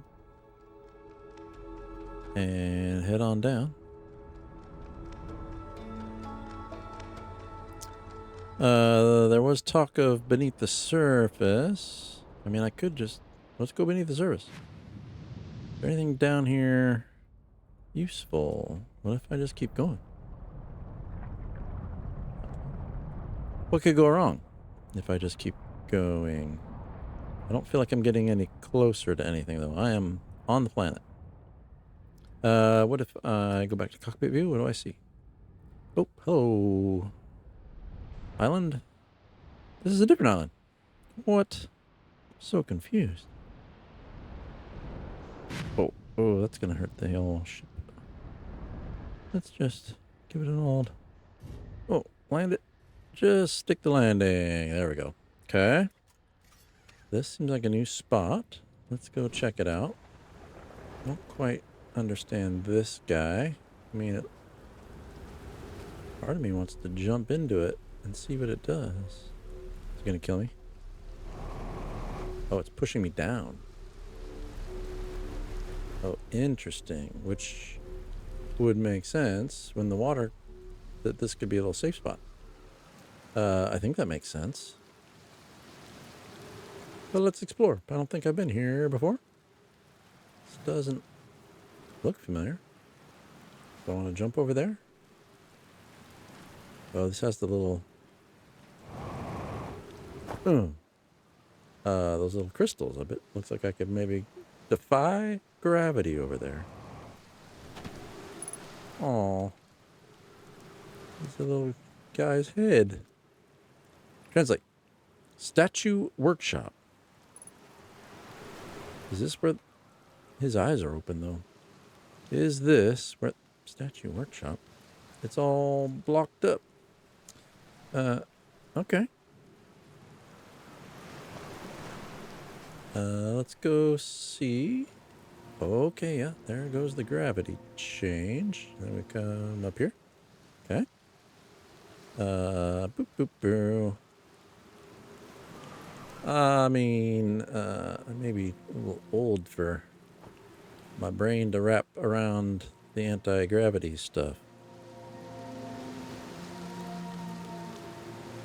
And head on down. There was talk of beneath the surface. I mean, I could just... Let's go beneath the surface. Is there anything down here useful? What if I just keep going? What could go wrong if I just keep going? I don't feel like I'm getting any closer to anything, though. I am on the planet. What if I go back to cockpit view? What do I see? Oh, hello. Island? This is a different island. What? I'm so confused. Oh, that's gonna hurt the whole ship. Let's just give it an old... Oh, land it. Just stick the landing. There we go. Okay. This seems like a new spot. Let's go check it out. Don't quite understand this guy. I mean, part of me wants to jump into it and see what it does. It's gonna kill me. Oh, it's pushing me down. Oh, interesting. Which would make sense when the water... that this could be a little safe spot. I think that makes sense. But let's explore. I don't think I've been here before. This doesn't look familiar. Do I want to jump over there? Oh, this has the little... those little crystals. I bet looks like I could maybe defy gravity over there. Aw. It's a little guy's head. Translate. Statue workshop. Is this where... His eyes are open, though. Is this where... Statue workshop? It's all blocked up. Okay. Let's go see. Okay, yeah, there goes the gravity change. Then we come up here. Okay. Boop, boop, boo. I mean, maybe a little old for my brain to wrap around the anti-gravity stuff.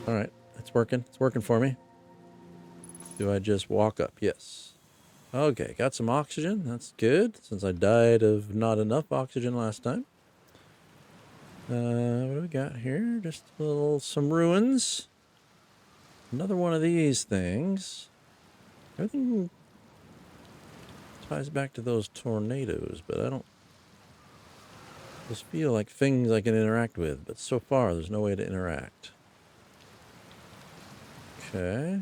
All right, it's working. It's working for me. Do I just walk up? Yes. Okay, got some oxygen. That's good, since I died of not enough oxygen last time. What do we got here? Just some ruins. Another one of these things. Everything ties back to those tornadoes, but I don't just feel like things I can interact with. But so far, there's no way to interact. Okay.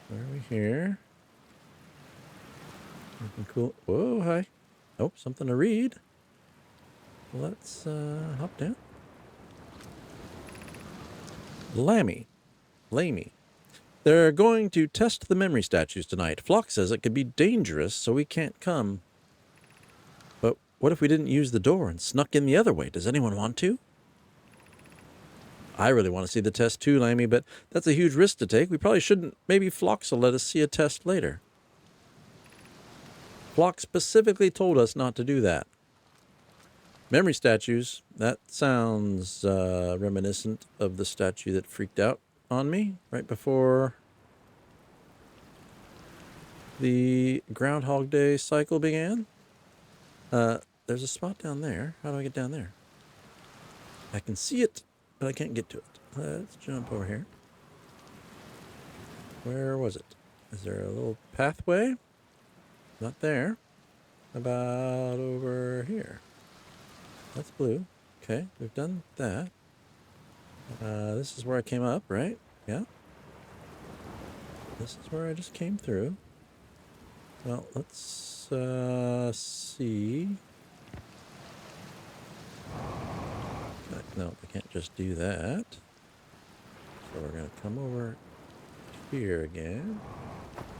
Where are we here? Something cool. Whoa, hi. Oh, something to read. Let's hop down. Lammy. They're going to test the memory statues tonight. Flock says it could be dangerous, so we can't come. But what if we didn't use the door and snuck in the other way? Does anyone want to? I really want to see the test too, Lammy, but that's a huge risk to take. We probably shouldn't. Maybe Flox will let us see a test later. Flock specifically told us not to do that. Memory statues, that sounds reminiscent of the statue that freaked out on me right before the Groundhog Day cycle began. There's a spot down there. How do I get down there? I can see it, but I can't get to it. Let's jump over here. Where was it? Is there a little pathway? Not there. About over here. That's blue. Okay, we've done that. This is where I came up, right? Yeah. This is where I just came through. Well, let's see. No, we can't just do that. So we're going to come over here again.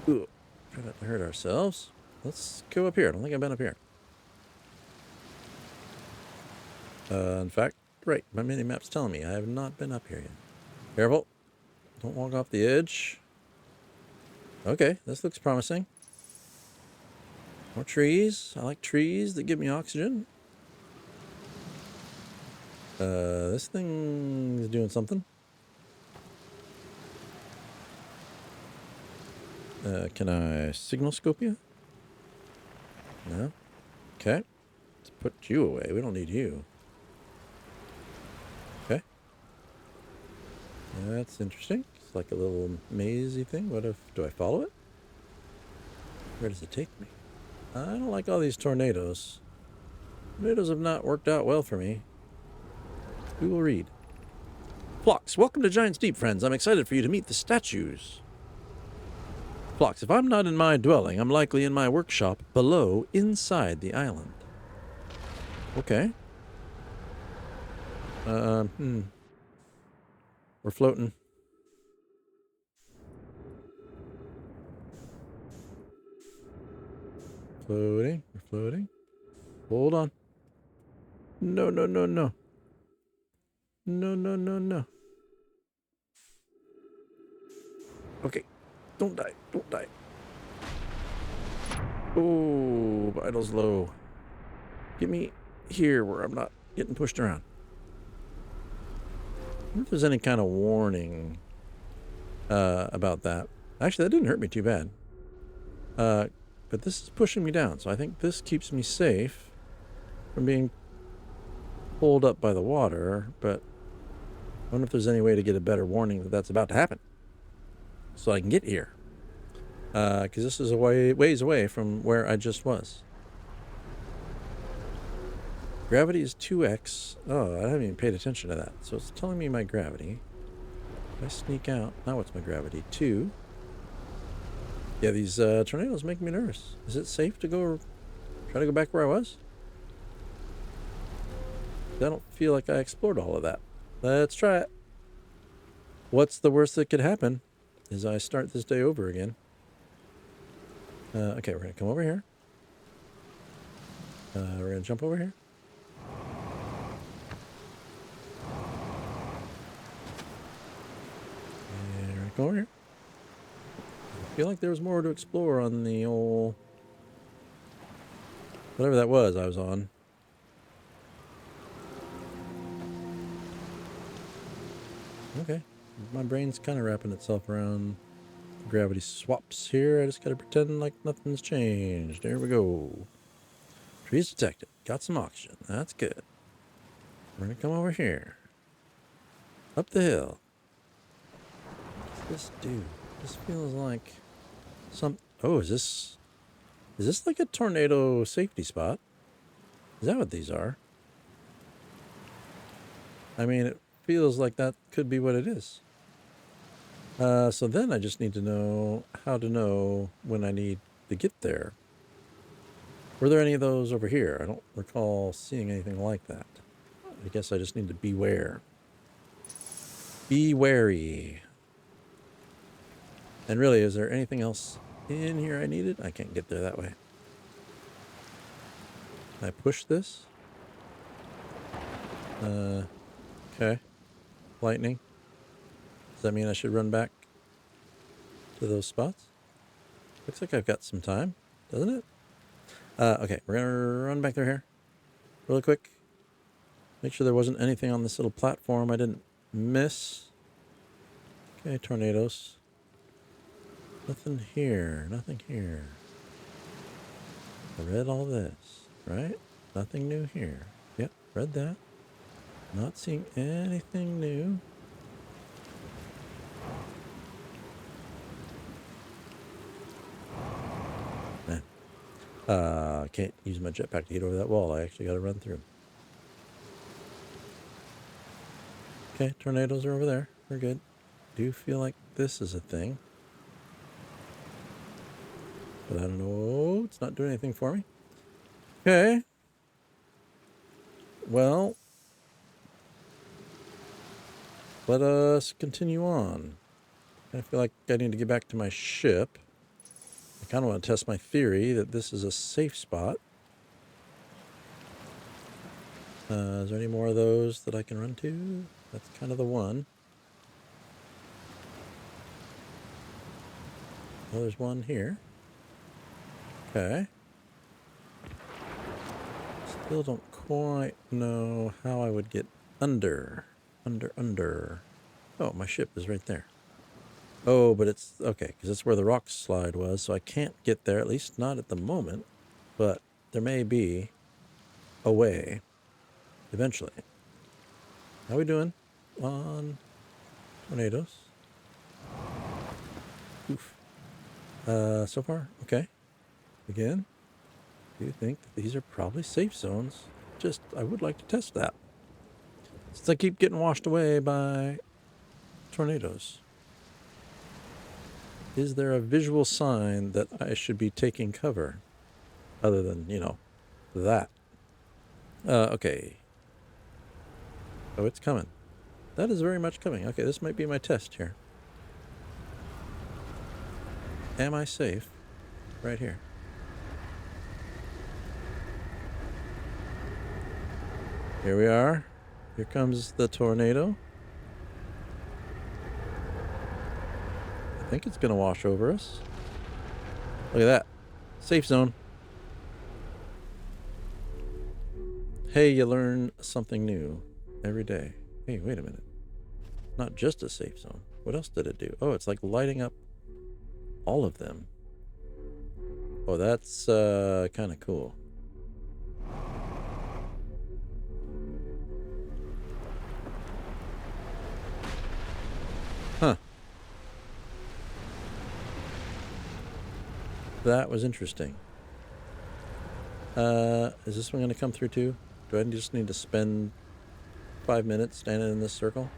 Ooh, try not to hurt ourselves. Let's go up here. I don't think I've been up here. In fact, right, my mini-map's telling me I have not been up here yet. Careful. Don't walk off the edge. Okay, this looks promising. More trees. I like trees that give me oxygen. This thing is doing something. Can I signal scope you? No? Okay. Let's put you away. We don't need you. Okay. That's interesting. It's like a little mazy thing. What if... Do I follow it? Where does it take me? I don't like all these tornadoes. Tornadoes have not worked out well for me. We will read. Phlox, welcome to Giant's Deep, friends. I'm excited for you to meet the statues. Phlox, if I'm not in my dwelling, I'm likely in my workshop below, inside the island. Okay. We're floating. Floating. We're floating. Hold on. No, no, no, no. No, no, no, no. Okay. Don't die. Don't die. Oh, vitals low. Get me here where I'm not getting pushed around. I wonder if there's any kind of warning about that. Actually, that didn't hurt me too bad. But this is pushing me down, so I think this keeps me safe from being pulled up by the water, but I wonder if there's any way to get a better warning that that's about to happen so I can get here. Because this is a ways away from where I just was. Gravity is 2x. Oh, I haven't even paid attention to that. So it's telling me my gravity. If I sneak out, now what's my gravity? 2. Yeah, these tornadoes make me nervous. Is it safe to try to go back where I was? I don't feel like I explored all of that. Let's try it. What's the worst that could happen is I start this day over again. Okay, we're going to come over here. We're going to jump over here. And we're going to go over here. I feel like there was more to explore on the old... whatever that was I was on. Okay. My brain's kind of wrapping itself around gravity swaps here. I just got to pretend like nothing's changed. There we go. Trees detected. Got some oxygen. That's good. We're going to come over here. Up the hill. What's this do? This feels like some... Oh, is this like a tornado safety spot? Is that what these are? I mean, it feels like that could be what it is. So then I just need to know how to know when I need to get there. Were there any of those over here? I don't recall seeing anything like that. I guess I just need to beware. Be wary. And really, is there anything else in here I needed? I can't get there that way. Can I push this? Okay. Lightning. Does that mean I should run back to those spots? Looks like I've got some time, doesn't it? Okay, we're going to run back through here really quick. Make sure there wasn't anything on this little platform I didn't miss. Okay, tornadoes. Nothing here, nothing here. I read all this, right? Nothing new here. Yep, read that. Not seeing anything new. I can't use my jetpack to get over that wall. I actually got to run through. Okay, tornadoes are over there. We're good. Do feel like this is a thing. But I don't know. It's not doing anything for me. Okay. Well, let us continue on. I feel like I need to get back to my ship. I kind of want to test my theory that this is a safe spot. Is there any more of those that I can run to? That's kind of the one. Oh, there's one here. Okay. Still don't quite know how I would get under. Under. Oh, my ship is right there. Oh, but it's okay, because that's where the rock slide was, so I can't get there, at least not at the moment. But there may be a way eventually. How we doing on tornadoes? Oof. So far, okay. Again, do you think that these are probably safe zones? Just, I would like to test that. Since I keep getting washed away by tornadoes. Is there a visual sign that I should be taking cover? Other than, you know, that. Okay. Oh, it's coming. That is very much coming. Okay, this might be my test here. Am I safe? Right here. Here we are. Here comes the tornado. I think it's going to wash over us. Look at that. Safe zone. Hey, you learn something new every day. Hey, wait a minute. Not just a safe zone. What else did it do? Oh, it's like lighting up all of them. Oh, that's kind of cool. Huh. That was interesting. Is this one going to come through too? Do I just need to spend 5 minutes standing in this circle?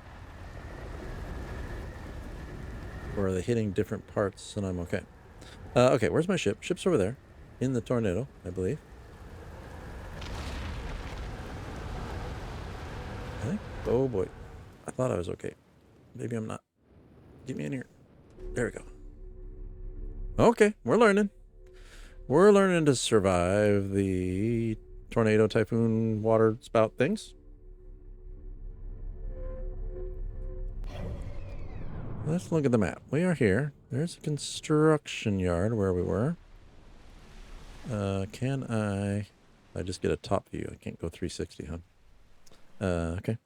Or are they hitting different parts and I'm okay? Okay, where's my ship? Ship's over there. In the tornado, I believe. I think. Oh boy. I thought I was okay. Maybe I'm not. Get me in here. There we go. Okay, we're learning. We're learning to survive the tornado, typhoon, water spout things. Let's look at the map. We are here. There's a construction yard where we were. Can I just get a top view? I can't go 360, huh? Okay.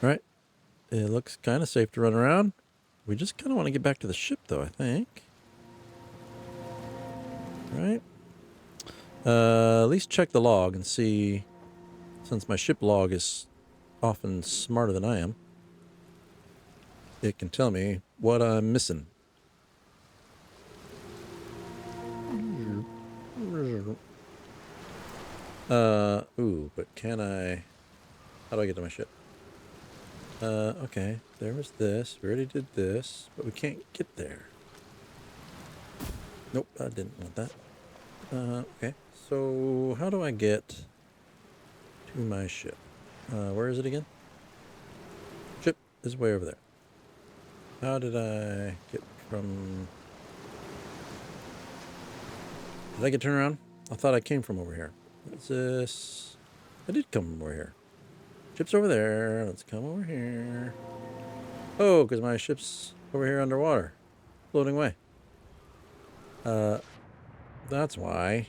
All right. It looks kind of safe to run around. We just kind of want to get back to the ship, though, I think. Right? At least check the log and see, since my ship log is often smarter than I am, it can tell me what I'm missing. Ooh, but can I... How do I get to my ship? Okay, there was this. We already did this, but we can't get there. Nope, I didn't want that. Okay, so how do I get to my ship? Where is it again? Ship is way over there. How did I get from... Did I get turned around? I thought I came from over here. What's this? I did come from over here. Ship's over there. Let's come over here. Oh, because my ship's over here underwater. Floating away. That's why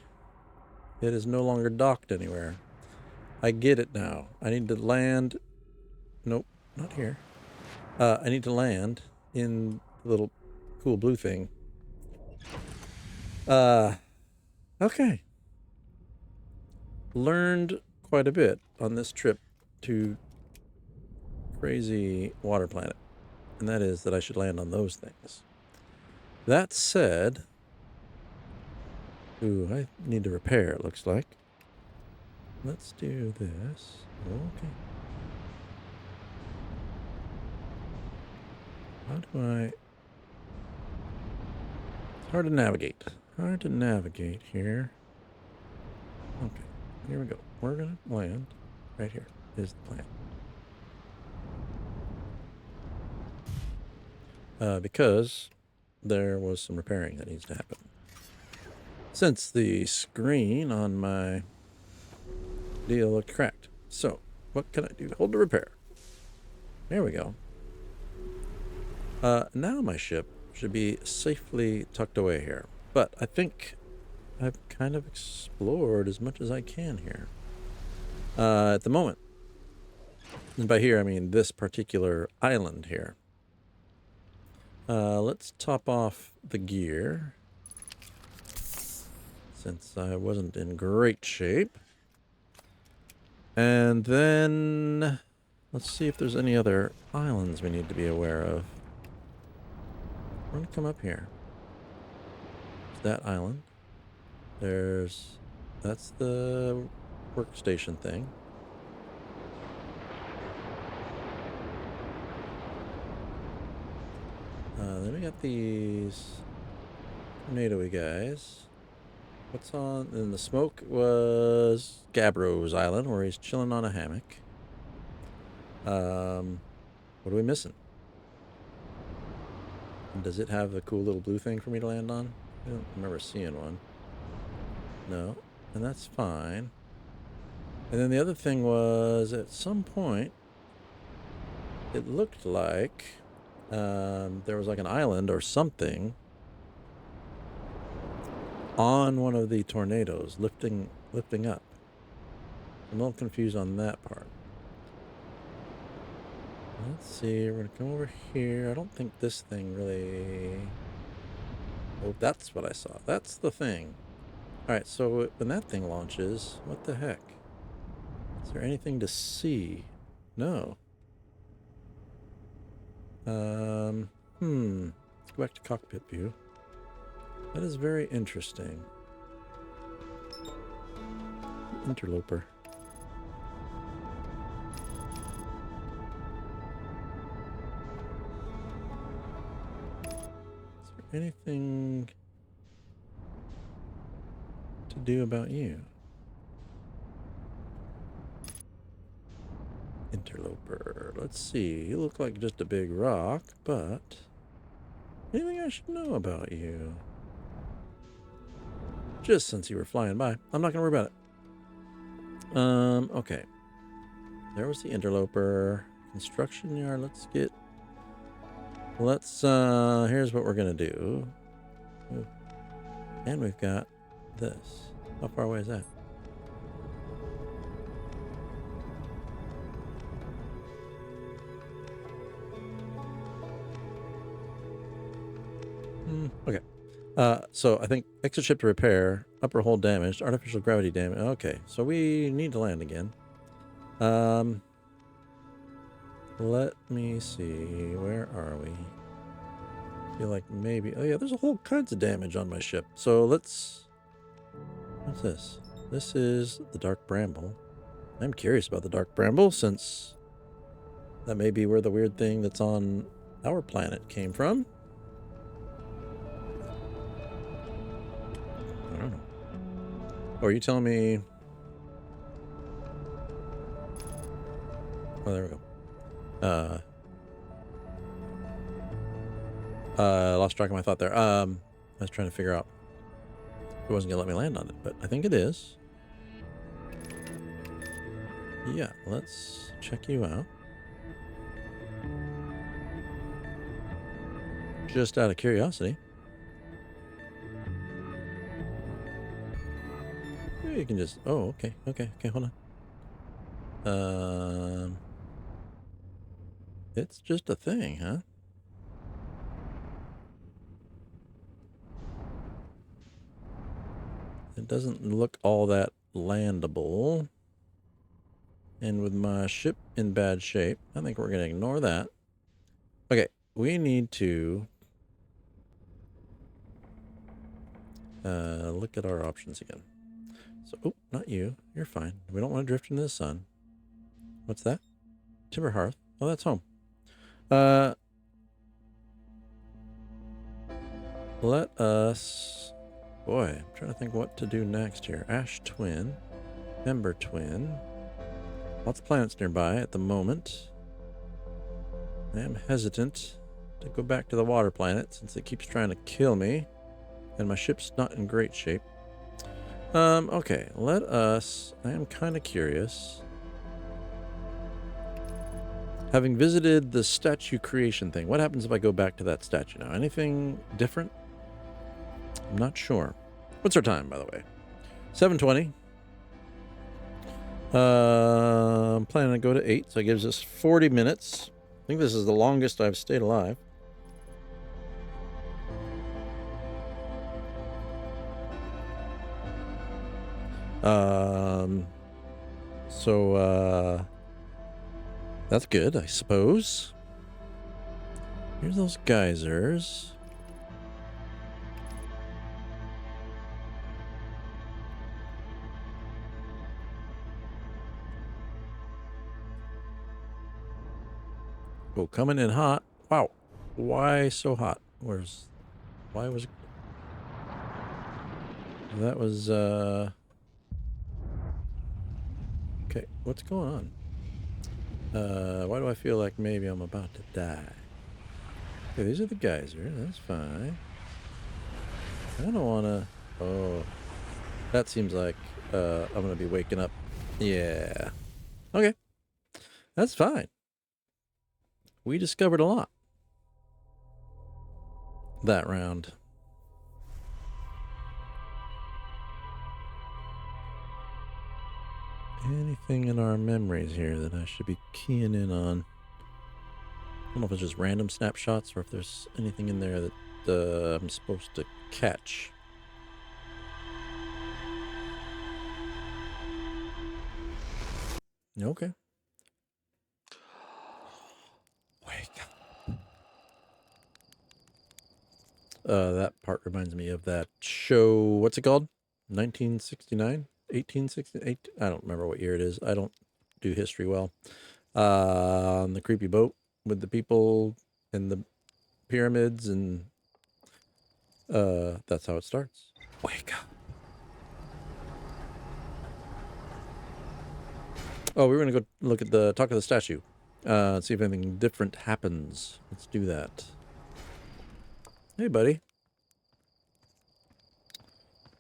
it is no longer docked anywhere. I get it now. I need to land... Nope, not here. I need to land in the little cool blue thing. Okay. Learned quite a bit on this trip to Crazy Water Planet. And that is that I should land on those things. That said... Ooh, I need to repair, it looks like. Let's do this. Okay. How do I... It's hard to navigate. Hard to navigate here. Okay, here we go. We're going to land right here. Is the plan. Because there was some repairing that needs to happen. Since the screen on my deal looked cracked. So, what can I do? Hold to repair. There we go. Now my ship should be safely tucked away here. But I think I've kind of explored as much as I can here. At the moment. And by here, I mean this particular island here. Let's top off the gear, since I wasn't in great shape. And then let's see if there's any other islands we need to be aware of. We're gonna come up here. There's that island. That's the workstation thing. Then we got these tornado-y guys. What's on? And the smoke was Gabbro's Island, where he's chilling on a hammock. What are we missing? And does it have a cool little blue thing for me to land on? I don't remember seeing one. No, and that's fine. And then the other thing was, at some point, it looked like there was like an island or something on one of the tornadoes lifting up. I'm a little confused on that part. Let's see, we're gonna come over here. I don't think this thing really... Oh, that's what I saw. That's the thing. Alright, so when that thing launches, what the heck? Is there anything to see? No. Let's go back to cockpit view. That is very interesting. Interloper. Is there anything to do about you? Interloper. Let's see. You look like just a big rock, but anything I should know about you? Just since you were flying by. I'm not gonna worry about it. Okay. There was the interloper. Construction yard. Here's what we're gonna do. Ooh. And we've got this. How far away is that? Okay. So I think exit ship to repair, upper hull damaged, artificial gravity damage. Okay, so we need to land again. Let me see. Where are we? I feel like maybe... Oh yeah, there's a whole kinds of damage on my ship. So let's... What's this? This is the Dark Bramble. I'm curious about the Dark Bramble, since that may be where the weird thing that's on our planet came from. I don't know. Oh, are you telling me... Oh, there we go. Lost track of my thought there. I was trying to figure out if it wasn't gonna let me land on it, but I think it is. Yeah, let's check you out. Just out of curiosity. You can just... Oh, okay, hold on. It's just a thing, huh? It doesn't look all that landable. And with my ship in bad shape, I think we're going to ignore that. Okay, we need to look at our options again. So, oh, not you. You're fine. We don't want to drift into the sun. What's that? Timber hearth. Oh, that's home. Let us... Boy, I'm trying to think what to do next here. Ash Twin. Ember Twin. Lots of planets nearby at the moment. I am hesitant to go back to the water planet since it keeps trying to kill me. And my ship's not in great shape. Okay, let us... I am kind of curious. Having visited the statue creation thing, what happens if I go back to that statue now? Anything different? I'm not sure. What's our time, by the way? 7:20. I'm planning to go to 8, so it gives us 40 minutes. I think this is the longest I've stayed alive. So that's good, I suppose. Here's those geysers. Oh, coming in hot. Wow. Why so hot? Why was it? That was, okay, what's going on? Why do I feel like maybe I'm about to die? Okay, these are the geysers. That's fine. I don't want to... Oh, that seems like I'm going to be waking up. Yeah. Okay. That's fine. We discovered a lot that round. Anything in our memories here that I should be keying in on? I don't know if it's just random snapshots or if there's anything in there that I'm supposed to catch. Okay. Wake up. That part reminds me of that show. What's it called? 1969? 1868? I don't remember what year it is. I don't do history well. On the creepy boat with the people and the pyramids, and that's how it starts. Wake up. Oh, we were gonna go look at the talk of the statue. See if anything different happens. Let's do that. Hey, buddy.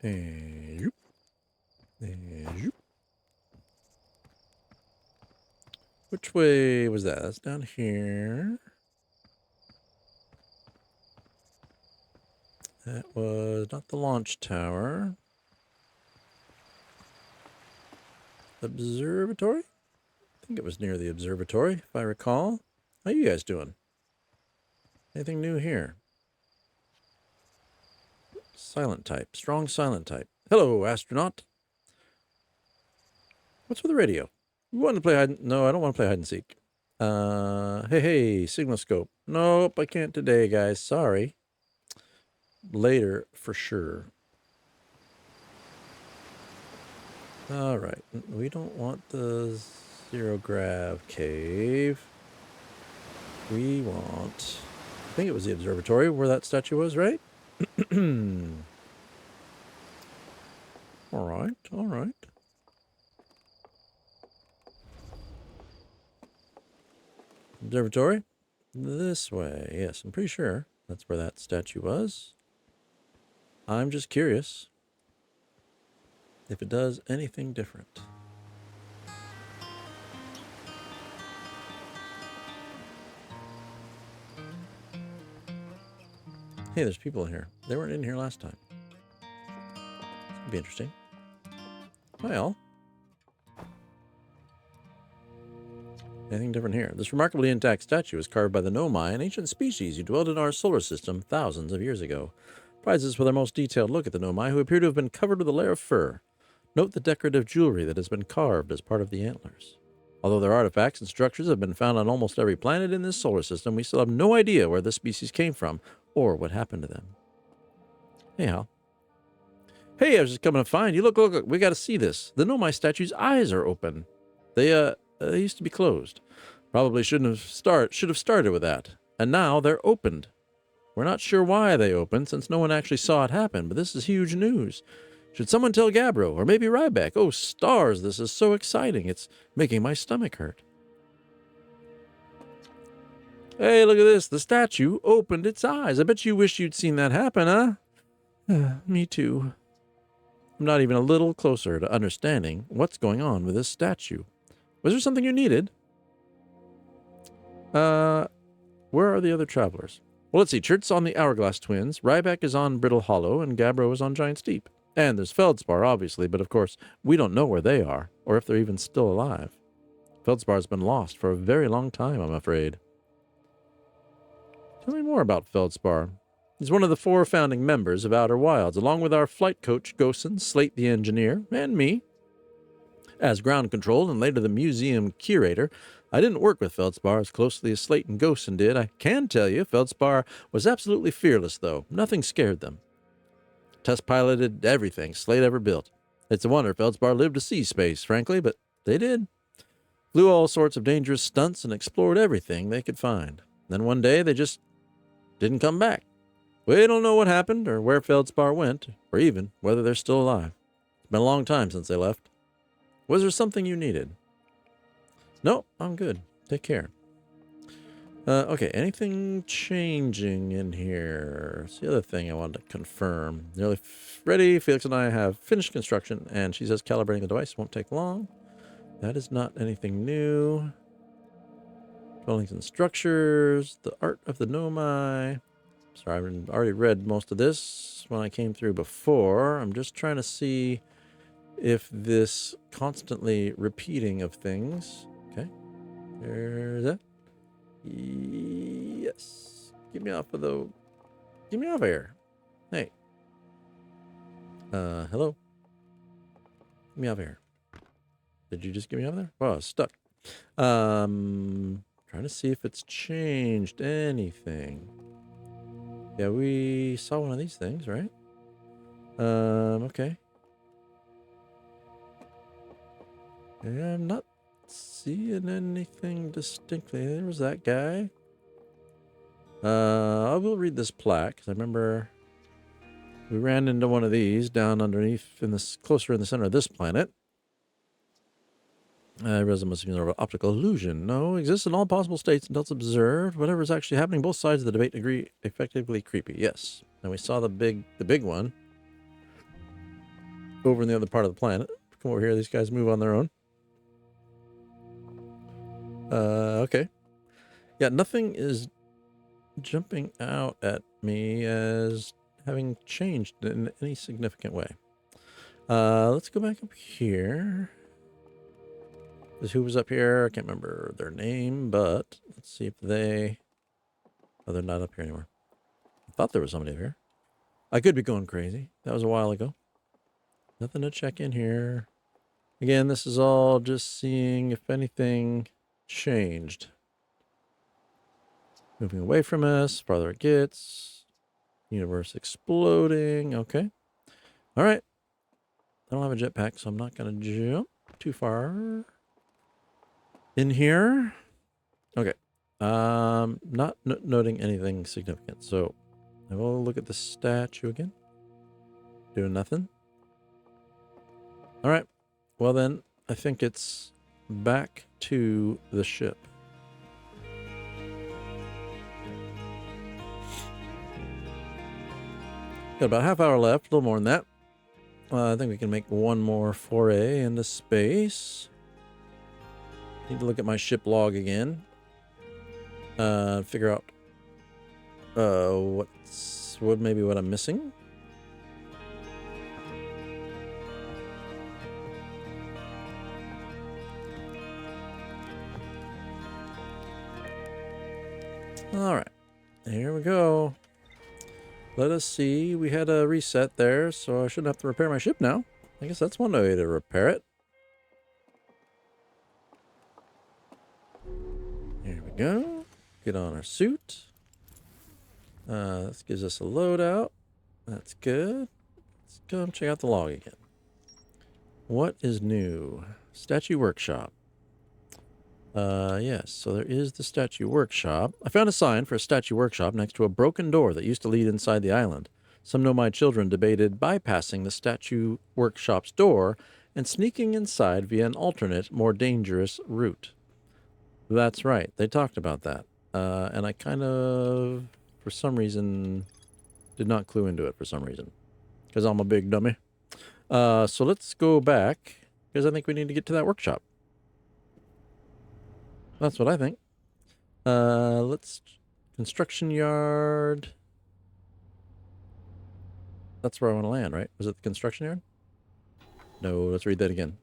And yoop. And yoop. Which way was that? That's down here. That was not the launch tower. Observatory? I think it was near the observatory, if I recall. How you guys doing? Anything new here? Silent type. Strong silent type. Hello, astronaut. What's with the radio? You want to play hide? No, I don't want to play hide and seek. Hey, signal scope. Nope, I can't today, guys. Sorry. Later, for sure. All right. We don't want the zero grav cave. We want... I think it was the observatory where that statue was, right? All right, all right. Observatory? This way. Yes, I'm pretty sure that's where that statue was. I'm just curious if it does anything different. Hey, there's people in here. They weren't in here last time. It'd be interesting. Hi, all. Anything different here? This remarkably intact statue is carved by the Nomai, an ancient species who dwelled in our solar system thousands of years ago. Prizes for their most detailed look at the Nomai, who appear to have been covered with a layer of fur. Note the decorative jewelry that has been carved as part of the antlers. Although their artifacts and structures have been found on almost every planet in this solar system, we still have no idea where this species came from or what happened to them. Hey, Hal. Hey, I was just coming to find you. Look, we got to see this. The Nomai statue's eyes are open. They used to be closed. Probably should have started with that. And now they're opened. We're not sure why they opened, since no one actually saw it happen, but this is huge news. Should someone tell Gabbro, or maybe Ryback? Oh, stars, this is so exciting. It's making my stomach hurt. Hey, look at this. The statue opened its eyes. I bet you wish you'd seen that happen, huh? Me too. I'm not even a little closer to understanding what's going on with this statue. Was there something you needed? Where are the other travelers? Well, let's see. Chert's on the Hourglass Twins, Ryback is on Brittle Hollow, and Gabbro is on Giant Steep. And there's Feldspar, obviously, but of course, we don't know where they are, or if they're even still alive. Feldspar's been lost for a very long time, I'm afraid. Tell me more about Feldspar. He's one of the 4 founding members of Outer Wilds, along with our flight coach, Gosen, Slate the engineer, and me. As ground control and later the museum curator, I didn't work with Feldspar as closely as Slate and Gosen did. I can tell you, Feldspar was absolutely fearless, though. Nothing scared them. Test piloted everything Slate ever built. It's a wonder Feldspar lived to see space, frankly, but they did. Flew all sorts of dangerous stunts and explored everything they could find. Then one day, they just didn't come back. We don't know what happened or where Feldspar went, or even whether they're still alive. It's been a long time since they left. Was there something you needed? No, I'm good. Take care. Okay, anything changing in here? It's the other thing I wanted to confirm. Nearly ready. Felix and I have finished construction, and she says calibrating the device won't take long. That is not anything new. Dwellings and structures. The art of the Nomai. Sorry, I've already read most of this when I came through before. I'm just trying to see if this constantly repeating of things. Okay. There's that. Yes. Get me off of here. Hey. Hello. Get me off of here. Did you just get me off there? Oh, I was stuck. Trying to see if it's changed anything. Yeah, we saw one of these things, right? Okay. Yeah, I'm not seeing anything distinctly. There was that guy. I will read this plaque, because I remember we ran into one of these down underneath, closer in the center of this planet. I realize it must be an optical illusion. No, exists in all possible states until it's observed. Whatever is actually happening, both sides of the debate agree effectively creepy. Yes. And we saw the big one over in the other part of the planet. Come over here. These guys move on their own. Okay. Yeah, nothing is jumping out at me as having changed in any significant way. Let's go back up here. Who was up here? I can't remember their name, but let's see if they... Oh, they're not up here anymore. I thought there was somebody up here. I could be going crazy. That was a while ago. Nothing to check in here. Again, this is all just seeing if anything changed. Moving away from us, farther it gets. Universe exploding. Okay. All right. I don't have a jetpack, so I'm not going to jump too far in here. Okay. Not noting anything significant. So I will look at the statue again. Doing nothing. All right. Well then, I think it's back to the ship. Got about a half hour left, a little more than that. I think we can make one more foray into space. Need to look at my ship log again. Figure out what I'm missing. All right, here we go. Let us see. We had a reset there, so I shouldn't have to repair my ship now. I guess that's one way to repair it. Here we go. Get on our suit. This gives us a loadout. That's good. Let's go and check out the log again. What is new? Statue Workshop. Yes, so there is the statue workshop. I found a sign for a statue workshop next to a broken door that used to lead inside the island. Some Nomai children debated bypassing the statue workshop's door and sneaking inside via an alternate, more dangerous route. That's right, they talked about that. And I kind of, for some reason, did not clue into it for some reason. Because I'm a big dummy. So let's go back, because I think we need to get to that workshop. That's what I think. Let's construction yard. That's where I want to land, right? Was it the construction yard? No, let's read that again.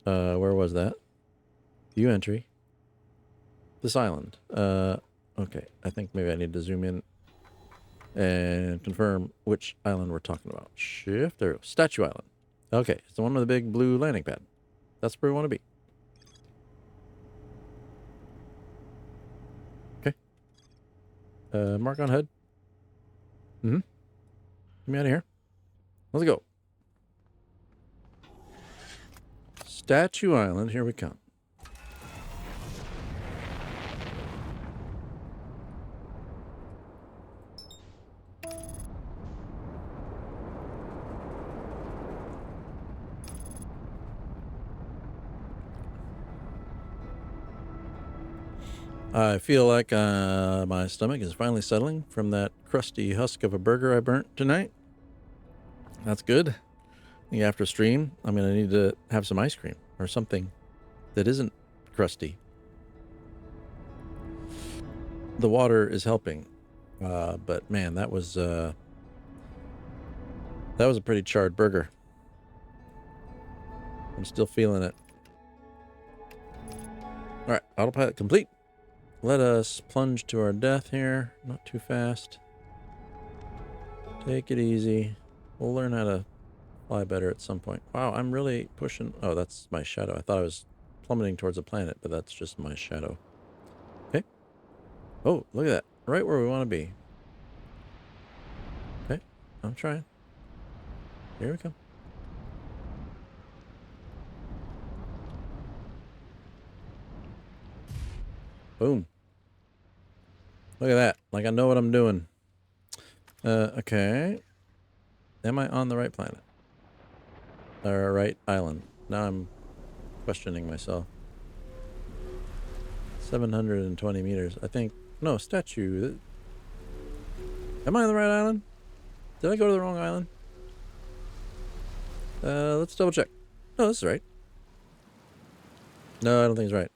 Where was that? View entry. This island. Okay. I think maybe I need to zoom in and confirm which island we're talking about. Shift. There we go. Statue Island. Okay. It's the one with the big blue landing pad. That's where we want to be. Okay. Mark on HUD. Mm-hmm. Get me out of here. Let's go. Statue Island. Here we come. I feel like my stomach is finally settling from that crusty husk of a burger I burnt tonight. That's good. I think after stream, I'm going to need to have some ice cream or something that isn't crusty. The water is helping, but man, that was a pretty charred burger. I'm still feeling it. All right, autopilot complete. Let us plunge to our death here. Not too fast. Take it easy. We'll learn how to fly better at some point. Wow, I'm really pushing. Oh, that's my shadow. I thought I was plummeting towards a planet, but that's just my shadow. Okay. Oh, look at that. Right where we want to be. Okay. I'm trying. Here we come. Boom. Look at that. Like I know what I'm doing. Okay. Am I on the right planet? Or right island? Now I'm questioning myself. 720 meters. I think. No, statue. Am I on the right island? Did I go to the wrong island? Let's double check. No, this is right. No, I don't think it's right.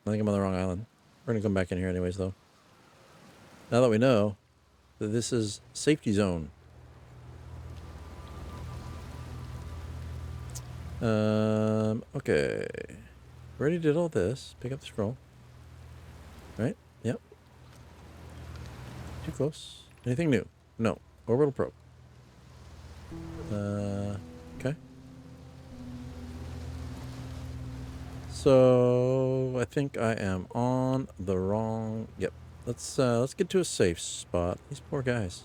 I think I'm on the wrong island. We're gonna come back in here anyways, though. Now that we know that this is safety zone. Okay. Already did all this. Pick up the scroll. Right? Yep. Too close. Anything new? No. Orbital probe. Okay. So I think I am on the wrong. Yep. Let's get to a safe spot. These poor guys.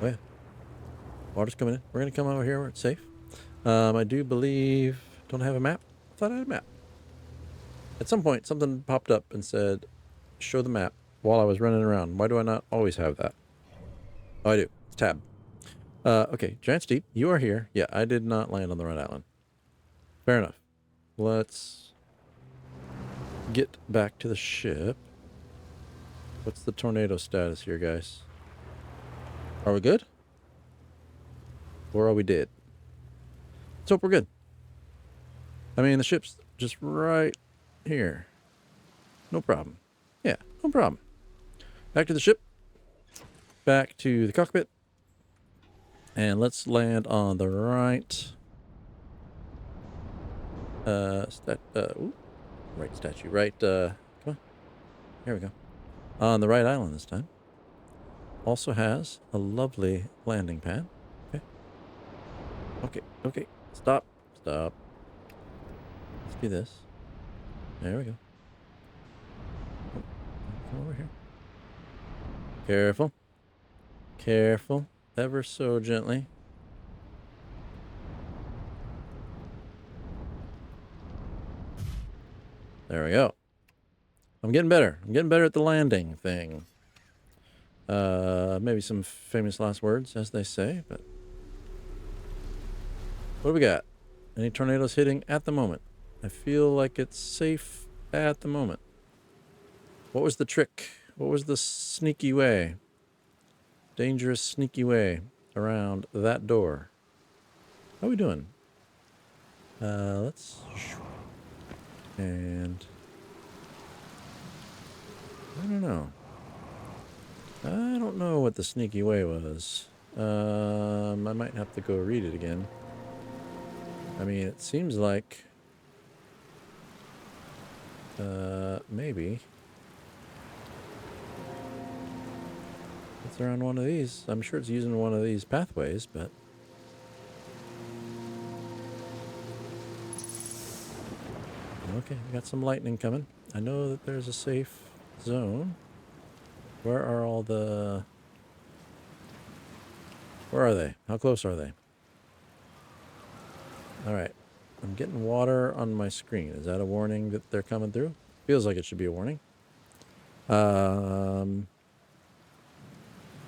Oh yeah. Water's coming in. We're gonna come over here where it's safe. I do believe. Don't I have a map? I thought I had a map. At some point, something popped up and said, "Show the map." While I was running around. Why do I not always have that? Oh, I do. It's tab. Okay. Giant Steep. You are here. Yeah, I did not land on the right island. Fair enough. Let's get back to the ship. What's the tornado status here, guys? Are we good? Or are we dead? Let's hope we're good. I mean, the ship's just right here. No problem. Yeah, no problem. Back to the ship. Back to the cockpit. And let's land on the right. Right statue. Right, come on. Here we go. On the right island this time. Also has a lovely landing pad. Okay. Okay, okay. Stop. Stop. Let's do this. There we go. Oh, come over here. Careful. Careful. Ever so gently. There we go. I'm getting better. I'm getting better at the landing thing. Maybe some famous last words, as they say, but what do we got? Any tornadoes hitting at the moment? I feel like it's safe at the moment. What was the trick? What was the sneaky way? Dangerous, sneaky way around that door. How are we doing? Let's... And... I don't know. I don't know what the sneaky way was. I might have to go read it again. I mean, it seems like... maybe. It's around one of these. I'm sure it's using one of these pathways, but... Okay, we got some lightning coming. I know that there's a safe zone. Where are all the... Where are they? How close are they? Alright. I'm getting water on my screen. Is that a warning that they're coming through? Feels like it should be a warning.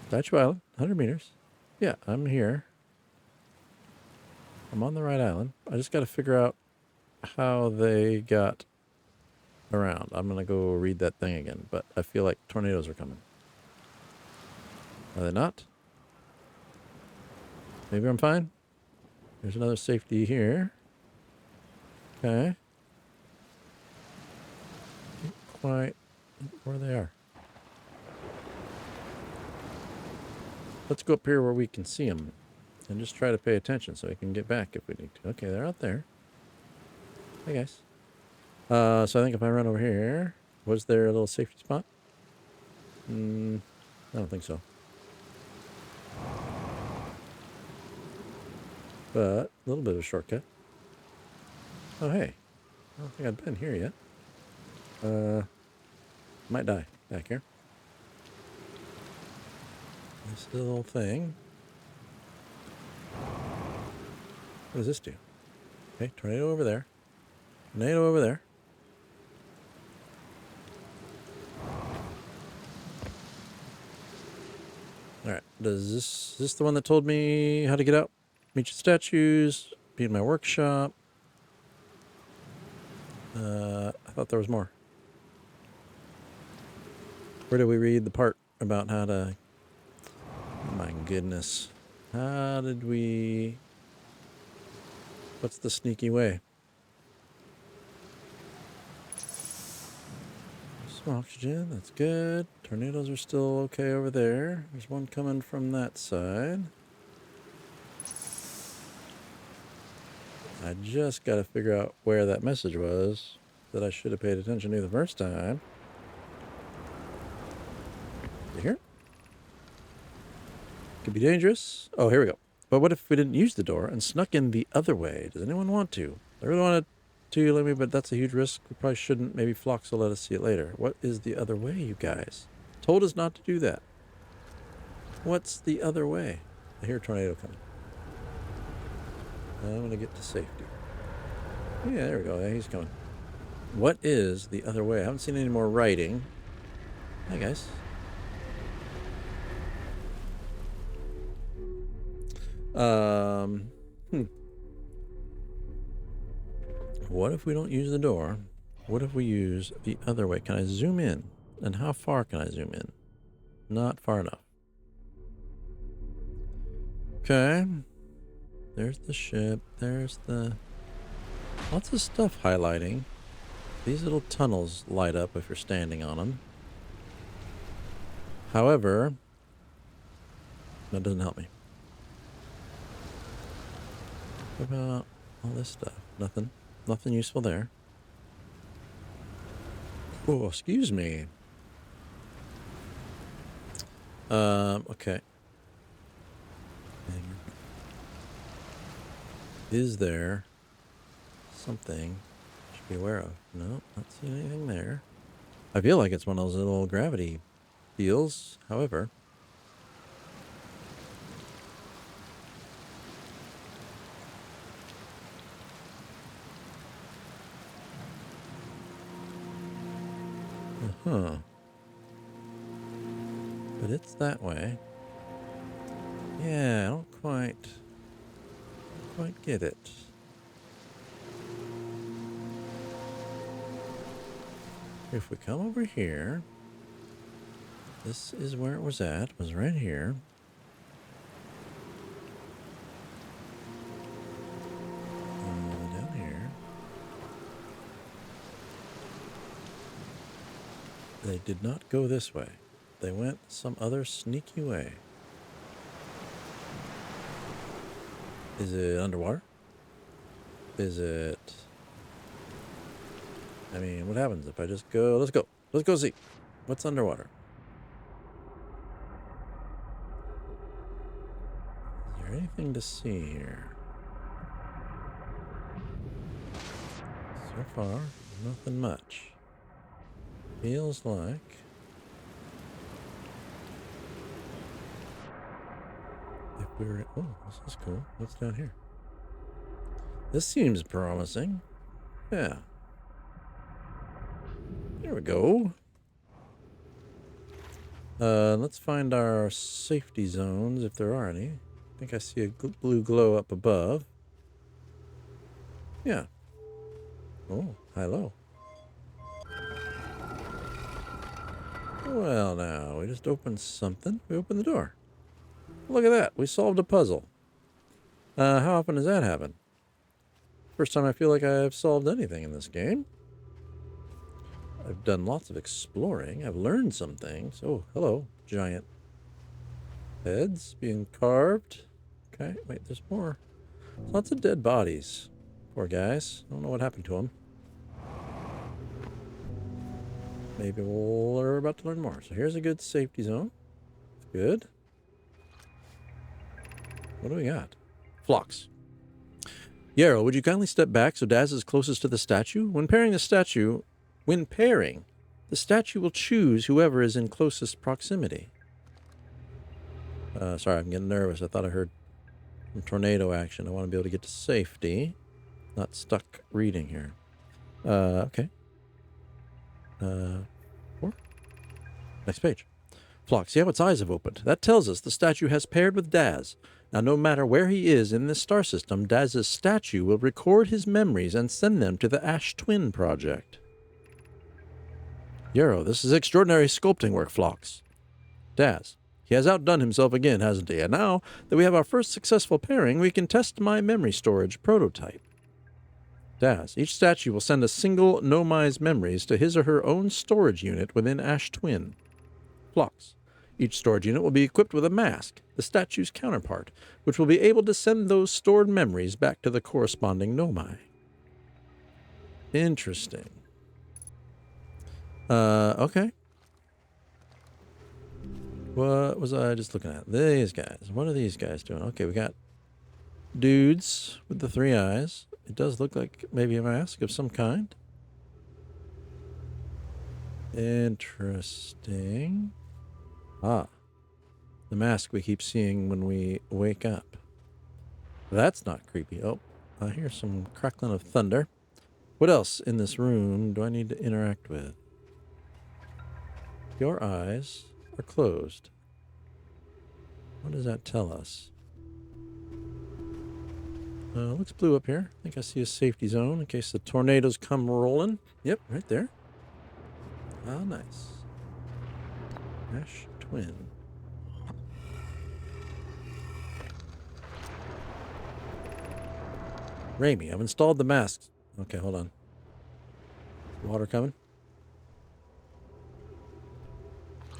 Statue Island, 100 meters. Yeah, I'm here. I'm on the right island. I just got to figure out how they got around. I'm going to go read that thing again, but I feel like tornadoes are coming. Are they not? Maybe I'm fine. There's another safety here. Okay. Can't quite where they are. Let's go up here where we can see them and just try to pay attention so we can get back if we need to. Okay, they're out there. Hey guys. So I think if I run over here, was there a little safety spot? I don't think so. But a little bit of a shortcut. Oh hey, I don't think I've been here yet. Might die back here. This little thing. What does this do? Okay, tornado over there. Tornado over there. Alright, is this the one that told me how to get out? Meet your statues, be in my workshop. I thought there was more. Where did we read the part about how to... Oh my goodness. How did we... What's the sneaky way? Some oxygen, that's good. Tornadoes are still okay over there. There's one coming from that side. I just got to figure out where that message was that I should have paid attention to the first time. You hear it? Could be dangerous. Oh, here we go. But what if we didn't use the door and snuck in the other way? Does anyone want to? I really wanted to, let me, but that's a huge risk. We probably shouldn't. Maybe Phlox will let us see it later. What is the other way, you guys? Told us not to do that. What's the other way? I hear a tornado coming. I'm going to get to safety. Yeah, there we go. Yeah, he's coming. What is the other way? I haven't seen any more writing. Hi, guys. What if we don't use the door? What if we use the other way? Can I zoom in? And how far can I zoom in? Not far enough. Okay. There's the ship. There's the... Lots of stuff highlighting. These little tunnels light up if you're standing on them. However, that doesn't help me. What about all this stuff? Nothing. Nothing useful there. Oh, excuse me. Okay. Is there something I should be aware of? No, not seeing anything there. I feel like it's one of those little gravity deals, however. Huh. But it's that way. Yeah, I don't quite get it. If we come over here, this is where it was at. It was right here. Down here. They did not go this way. They went some other sneaky way. Is it underwater? Is it... I mean, what happens if I just go... Let's go. Let's go see. What's underwater? Is there anything to see here? So far, nothing much. Feels like... if we're... Oh, this is cool. What's down here? This seems promising. Yeah. There we go. Let's find our safety zones, if there are any. I think I see a blue glow up above. Yeah. Oh, hello. Well, now, we just opened something. We opened the door. Look at that. We solved a puzzle. How often does that happen? First time I feel like I've solved anything in this game. I've done lots of exploring. I've learned some things. Oh, hello. Giant heads being carved. Okay, wait, there's more. Lots of dead bodies. Poor guys. I don't know what happened to them. Maybe we're about to learn more. So here's a good safety zone. Good. What do we got? Phlox. Yarrow, would you kindly step back so Daz is closest to the statue? When pairing, the statue will choose whoever is in closest proximity. Sorry, I'm getting nervous. I thought I heard some tornado action. I want to be able to get to safety. Not stuck reading here. Okay. 4. Next page. Phlox, see how its eyes have opened. That tells us the statue has paired with Daz. Now, no matter where he is in this star system, Daz's statue will record his memories and send them to the Ash Twin Project. Yarrow, this is extraordinary sculpting work, Phlox. Daz, he has outdone himself again, hasn't he? And now that we have our first successful pairing, we can test my memory storage prototype. Daz, each statue will send a single Nomai's memories to his or her own storage unit within Ash Twin. Phlox, each storage unit will be equipped with a mask, the statue's counterpart, which will be able to send those stored memories back to the corresponding Nomai. Interesting. Okay. What was I just looking at? These guys. What are these guys doing? Okay, we got dudes with the 3 eyes. It does look like maybe a mask of some kind. Interesting. Ah. The mask we keep seeing when we wake up. That's not creepy. Oh, I hear some crackling of thunder. What else in this room do I need to interact with? Your eyes are closed. What does that tell us? Looks blue up here. I think I see a safety zone in case the tornadoes come rolling. Yep, right there. Ah, nice. Ash Twin. Raimi, I've installed the masks. Okay, hold on. Water coming.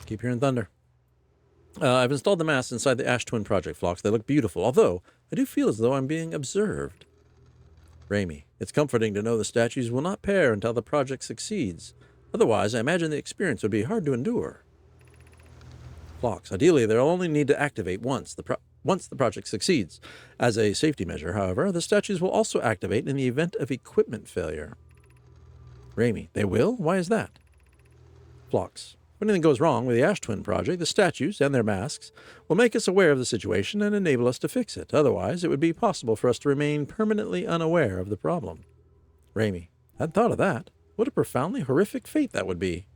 Keep hearing thunder. I've installed the masks inside the Ash Twin Project, Phlox. They look beautiful, although I do feel as though I'm being observed. Raimi, it's comforting to know the statues will not pair until the project succeeds. Otherwise, I imagine the experience would be hard to endure. Phlox, ideally, they'll only need to activate once the project succeeds. As a safety measure, however, the statues will also activate in the event of equipment failure. Raimi, they will? Why is that? Phlox, if anything goes wrong with the Ash Twin Project, the statues and their masks will make us aware of the situation and enable us to fix it. Otherwise, it would be possible for us to remain permanently unaware of the problem. Raimi, I hadn't thought of that. What a profoundly horrific fate that would be.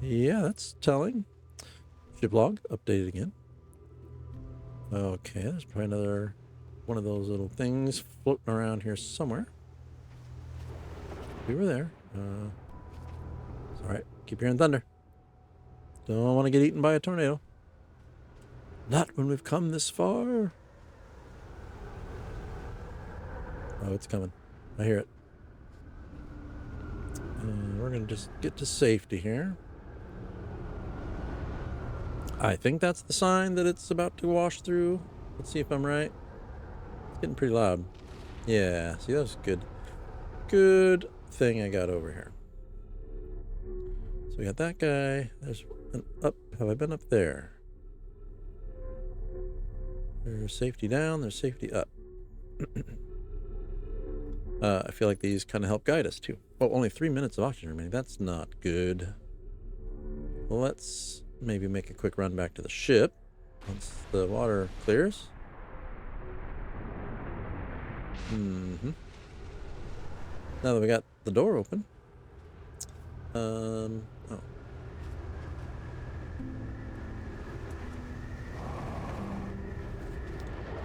Yeah, that's telling. Ship log, updated again. Okay, there's probably another one of those little things floating around here somewhere. We were there. It's alright. Keep hearing thunder. Don't want to get eaten by a tornado. Not when we've come this far. Oh, it's coming. I hear it. Where we're going to just get to safety here. I think that's the sign that it's about to wash through. Let's see if I'm right. It's getting pretty loud. Yeah, see, that was good. Good thing I got over here. So we got that guy. There's an up. Have I been up there? There's safety down. There's safety up. I feel like these kind of help guide us too. Oh, only 3 minutes of oxygen remaining. That's not good. Well, let's maybe make a quick run back to the ship once the water clears. Now that we got the door open. Oh.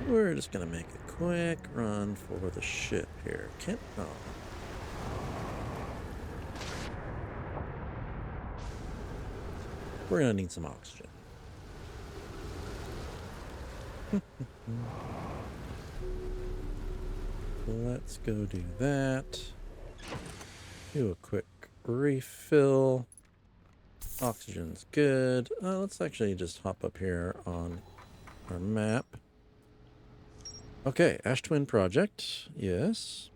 We're just gonna make a quick run for the ship here. Can't. Oh. We're gonna need some oxygen. Let's go do that. Do a quick refill. Oxygen's good. Let's actually just hop up here on our map. Okay, Ash Twin Project. Yes.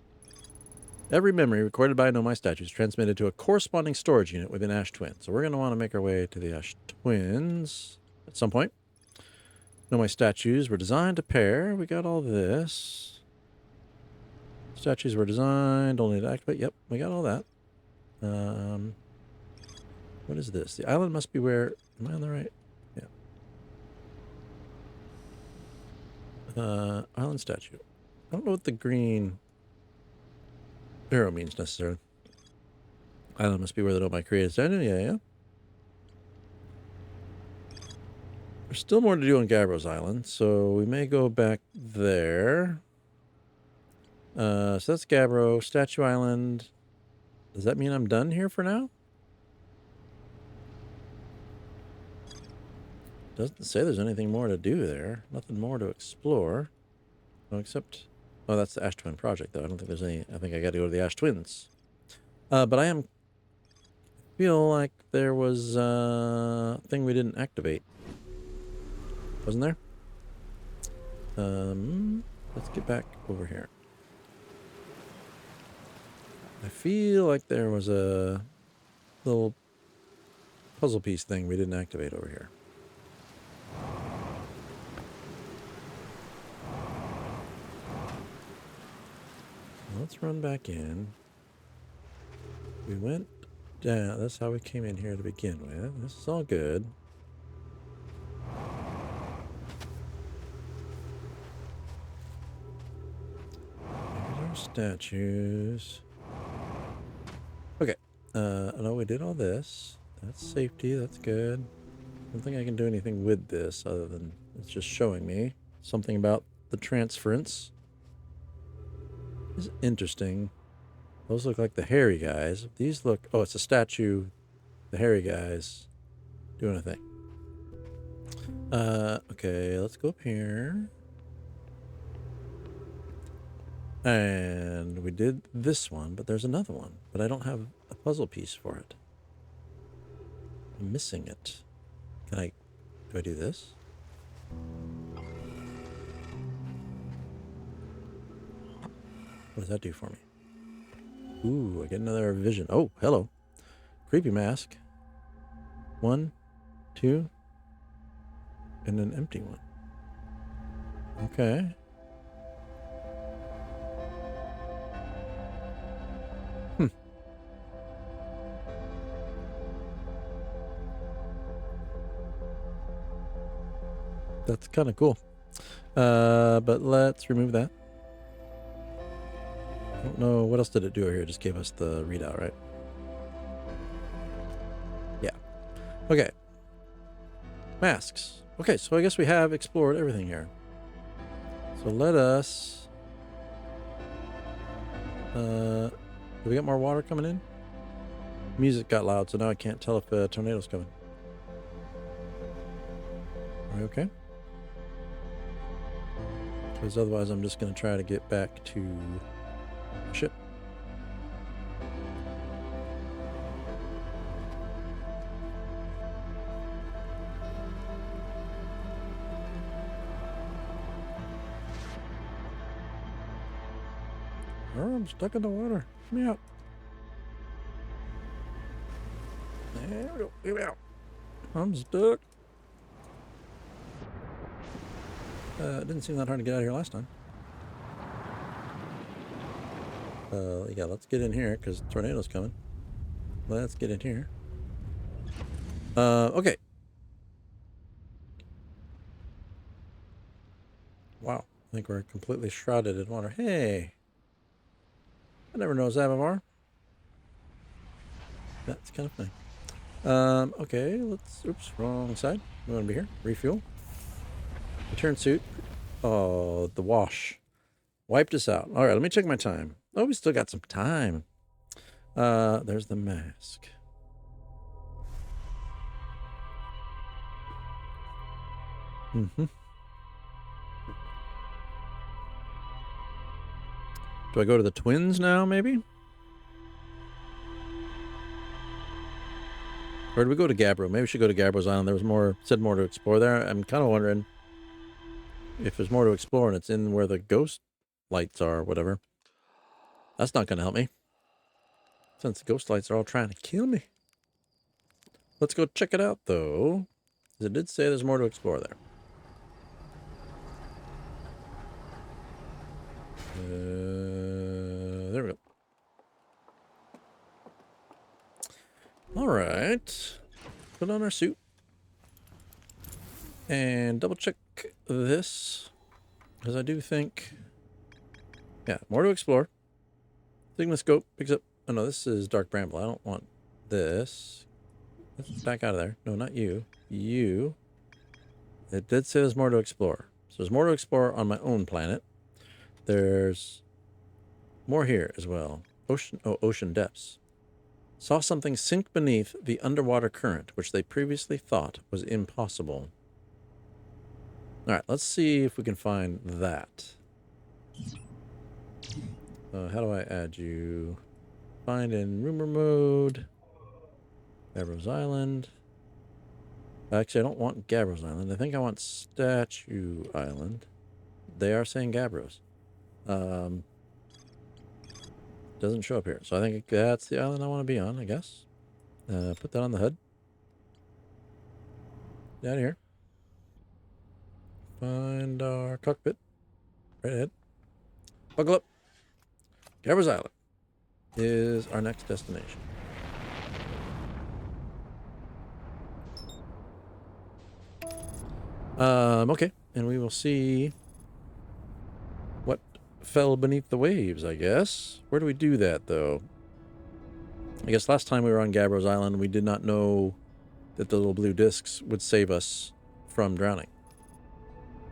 Every memory recorded by Nomai statue is transmitted to a corresponding storage unit within Ash Twin. So we're going to want to make our way to the Ash Twins at some point. Nomai statues were designed to pair. We got all this. Statues were designed only to activate. Yep, we got all that. What is this? The island must be where... Am I on the right? Yeah. Island statue. I don't know what the green arrow means necessarily. Island must be where the Nomai created statue. Yeah. There's still more to do on Gabbro's Island, so we may go back there. So that's Gabbro. Statue Island. Does that mean I'm done here for now? Doesn't say there's anything more to do there. Nothing more to explore. No, except... Oh, that's the Ash Twin Project, though. I don't think there's any... I think I got to go to the Ash Twins. But I feel like there was a thing we didn't activate. Wasn't there? Let's get back over here. I feel like there was a little puzzle piece thing we didn't activate over here. Let's run back in. We went down. That's how we came in here to begin with. This is all good. There's our statues. Okay. No, we did all this. That's safety. That's good. I don't think I can do anything with this other than it's just showing me something about the transference. This is interesting. Those look like the hairy guys. These look... Oh, it's a statue. The hairy guys doing a thing. Okay, let's go up here. And we did this one, but there's another one. But I don't have a puzzle piece for it. I'm missing it. Can I... Do I do this? What does that do for me? Ooh, I get another vision. Oh, hello. Creepy mask. 1, 2, and an empty one. Okay. That's kind of cool. But let's remove that. I don't know. What else did it do here? It just gave us the readout, right? Yeah. Okay. Masks. Okay, so I guess we have explored everything here. So let us... do we got more water coming in? Music got loud, so now I can't tell if a tornado's coming. Are we okay? Because otherwise I'm just going to try to get back to ship. Oh, I'm stuck in the water. Let me out. There we go. Get me out. I'm stuck. It didn't seem that hard to get out of here last time. Yeah, let's get in here because tornado's coming. Let's get in here. Okay. Wow. I think we're completely shrouded in water. Hey. I never noticed that before. That's kind of funny. Okay, let's... Oops, wrong side. We want to be here. Refuel. Return suit. Oh, the wash. Wiped us out. All right, let me check my time. Oh, we still got some time. There's the mask. Mm-hmm. Do I go to the twins now, maybe? Or do we go to Gabbro? Maybe we should go to Gabbro's Island. There was more, said more to explore there. I'm kind of wondering if there's more to explore and it's in where the ghost lights are or whatever. That's not going to help me. Since the ghost lights are all trying to kill me. Let's go check it out, though. Because it did say there's more to explore there. There we go. All right. Put on our suit. And double check this. Because I do think... Yeah, more to explore. Sigma scope picks up... Oh, no, this is Dark Bramble. I don't want this. Let's back out of there. No, not you. You. It did say there's more to explore. So there's more to explore on my own planet. There's more here as well. Ocean depths. Saw something sink beneath the underwater current, which they previously thought was impossible. All right, let's see if we can find that. How do I add you? Find in rumor mode. Gabbro's Island. Actually, I don't want Gabbro's Island. I think I want Statue Island. They are saying Gabbro's. Doesn't show up here. So I think that's the island I want to be on, I guess. Put that on the HUD. Down here. Find our cockpit. Right ahead. Buckle up. Gabbro's Island is our next destination. Okay. And we will see what fell beneath the waves, I guess. Where do we do that, though? I guess last time we were on Gabbro's Island, we did not know that the little blue discs would save us from drowning.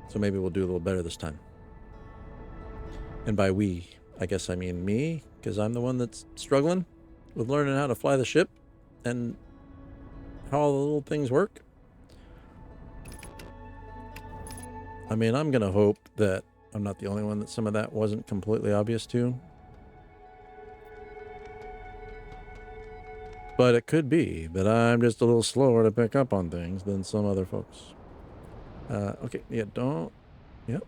So maybe we'll do a little better this time. And by we, I guess I mean me, because I'm the one that's struggling with learning how to fly the ship and how all the little things work. I mean, I'm going to hope that I'm not the only one that some of that wasn't completely obvious to. But it could be that I'm just a little slower to pick up on things than some other folks. Okay, yeah, don't... Yep,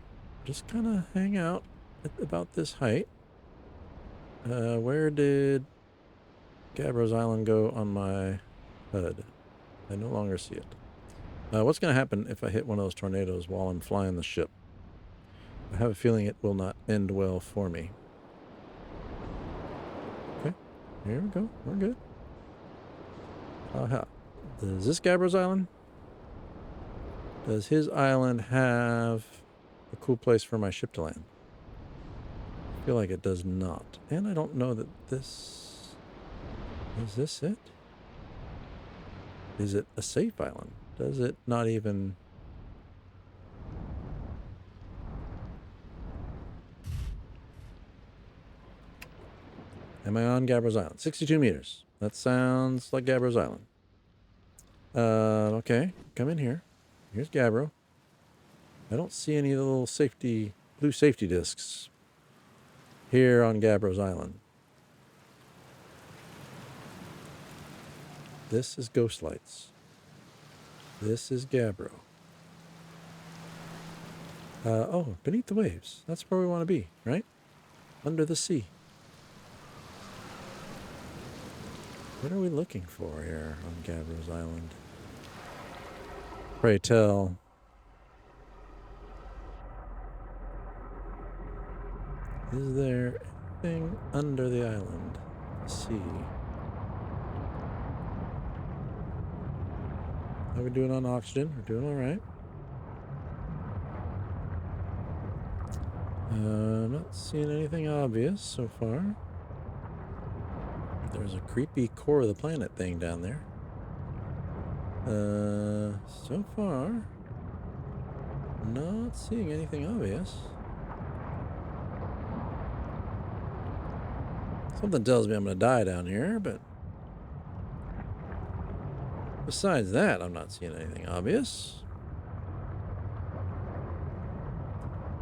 just kind of hang out at about this height. Where did Gabbro's Island go on my HUD? I no longer see it. What's going to happen if I hit one of those tornadoes while I'm flying the ship? I have a feeling it will not end well for me. Okay, here we go. We're good. Does this Gabbro's Island? Does his island have a cool place for my ship to land? I feel like it does not. And I don't know that this... Is this it? Is it a safe island? Does it not even... Am I on Gabbro's Island? 62 meters. That sounds like Gabbro's Island. Okay. Come in here. Here's Gabbro. I don't see any little safety, blue safety discs here on Gabbro's Island. This is Ghost Lights. This is Gabbro. Oh, beneath the waves. That's where we want to be, right? Under the sea. What are we looking for here on Gabbro's Island? Pray tell. Is there anything under the island? Let's see. How are we doing on oxygen? We're doing all right. Not seeing anything obvious so far. There's a creepy core of the planet thing down there. So far, not seeing anything obvious. Something tells me I'm going to die down here, but besides that, I'm not seeing anything obvious.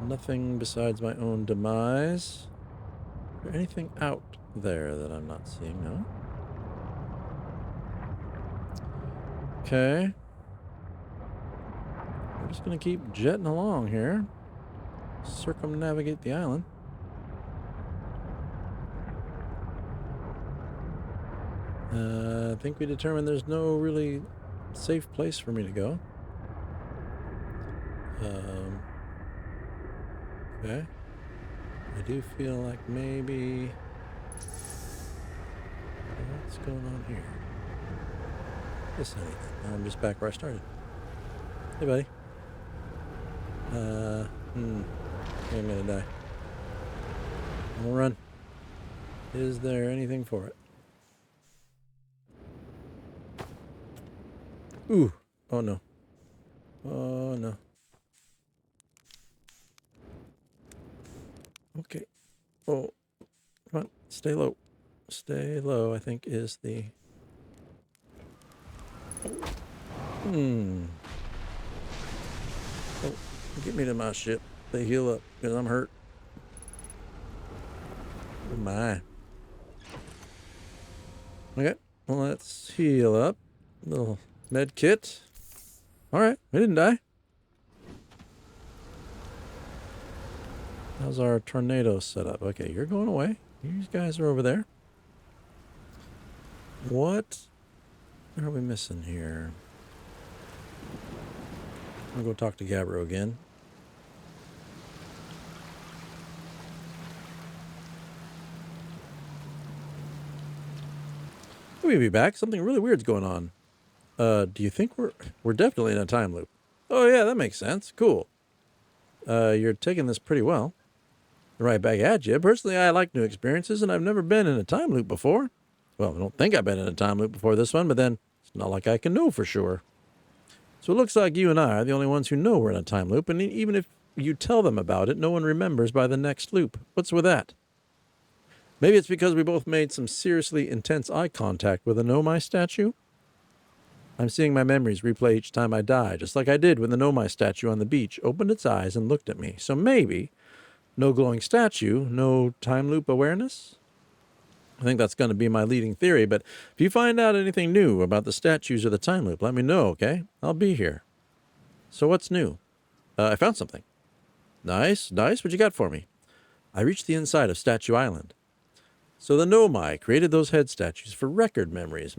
Nothing besides my own demise. Is there anything out there that I'm not seeing? No. Okay. We're just going to keep jetting along here. Circumnavigate the island. I think we determined there's no really safe place for me to go. Okay. I do feel like maybe... What's going on here? This anything. I'm just back where I started. Hey, buddy. I'm gonna die. I'm gonna run. Is there anything for it? Ooh. Oh, no. Oh, no. Okay. Oh. Come on. Stay low. Stay low, I think, is the... Oh, get me to my ship. They heal up, because I'm hurt. Oh, my. Okay. Well, let's heal up. Little med kit. Alright. We didn't die. How's our tornado set up? Okay, you're going away. These guys are over there. What are we missing here? I'm going to go talk to Gabbro again. We'll be back. Something really weird's going on. Do you think we're definitely in a time loop? Oh yeah, that makes sense. Cool. You're taking this pretty well. Right back at you. Personally, I like new experiences, and I've never been in a time loop before. Well, I don't think I've been in a time loop before this one, but then it's not like I can know for sure. So it looks like you and I are the only ones who know we're in a time loop, and even if you tell them about it, no one remembers by the next loop. What's with that? Maybe it's because we both made some seriously intense eye contact with a Nomai statue? I'm seeing my memories replay each time I die, just like I did when the Nomai statue on the beach opened its eyes and looked at me. So maybe... no glowing statue, no time loop awareness? I think that's going to be my leading theory, but if you find out anything new about the statues or the time loop, let me know, okay? I'll be here. So what's new? I found something. Nice, nice. What you got for me? I reached the inside of Statue Island. So the Nomai created those head statues for record memories,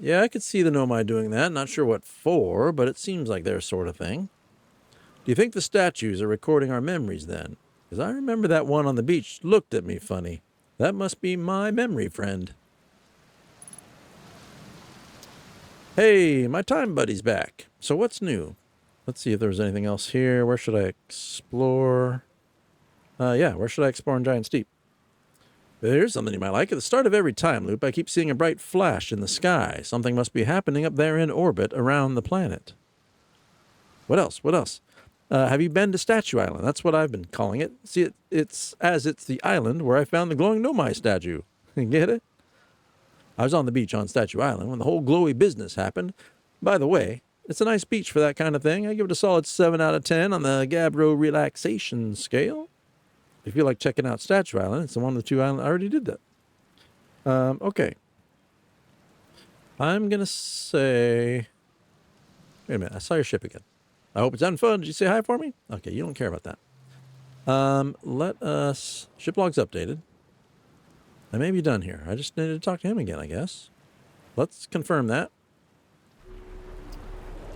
Yeah, I could see the Nomai doing that. Not sure what for, but it seems like their sort of thing. Do you think the statues are recording our memories then? Because I remember that one on the beach looked at me funny. That must be my memory friend. Hey, my time buddy's back. So what's new? Let's see if there's anything else here. Where should I explore? Where should I explore in Giant Steep? Here's something you might like. At the start of every time loop, I keep seeing a bright flash in the sky. Something must be happening up there in orbit around the planet. What else? What else? Have you been to Statue Island? That's what I've been calling it. See, it's the island where I found the glowing Nomai statue. Get it? I was on the beach on Statue Island when the whole glowy business happened. By the way, it's a nice beach for that kind of thing. I give it a solid 7 out of 10 on the Gabbro relaxation scale. If you like checking out Statue Island, it's the one of the two islands. I already did that. Okay. I'm going to say... Wait a minute. I saw your ship again. I hope it's having fun. Did you say hi for me? Okay, you don't care about that. Let us... Ship log's updated. I may be done here. I just needed to talk to him again, I guess. let's confirm that.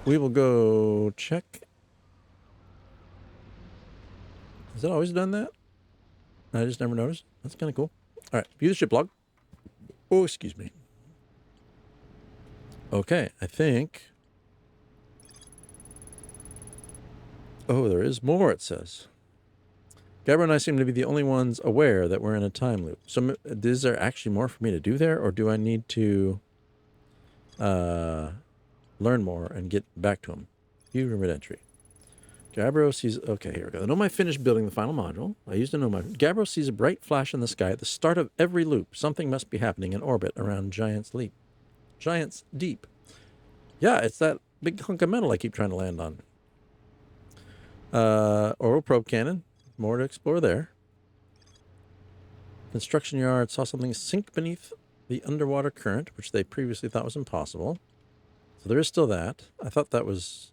We will go check. Has it always done that? I just never noticed. That's kind of cool. All right, view the ship log. Oh, excuse me. Okay, I think. Oh, there is more, it says. Gabra and I seem to be the only ones aware that we're in a time loop. So is there actually more for me to do there, or do I need to learn more and get back to him? View remote entry. Gabbro sees... Okay, here we go. The Nomai finished building the final module. I used a Nomai. Gabbro sees a bright flash in the sky at the start of every loop. Something must be happening in orbit around Giant's Leap. Giant's Deep. Yeah, it's that big hunk of metal I keep trying to land on. Oral probe cannon. More to explore there. Construction yard saw something sink beneath the underwater current, which they previously thought was impossible. So there is still that. I thought that was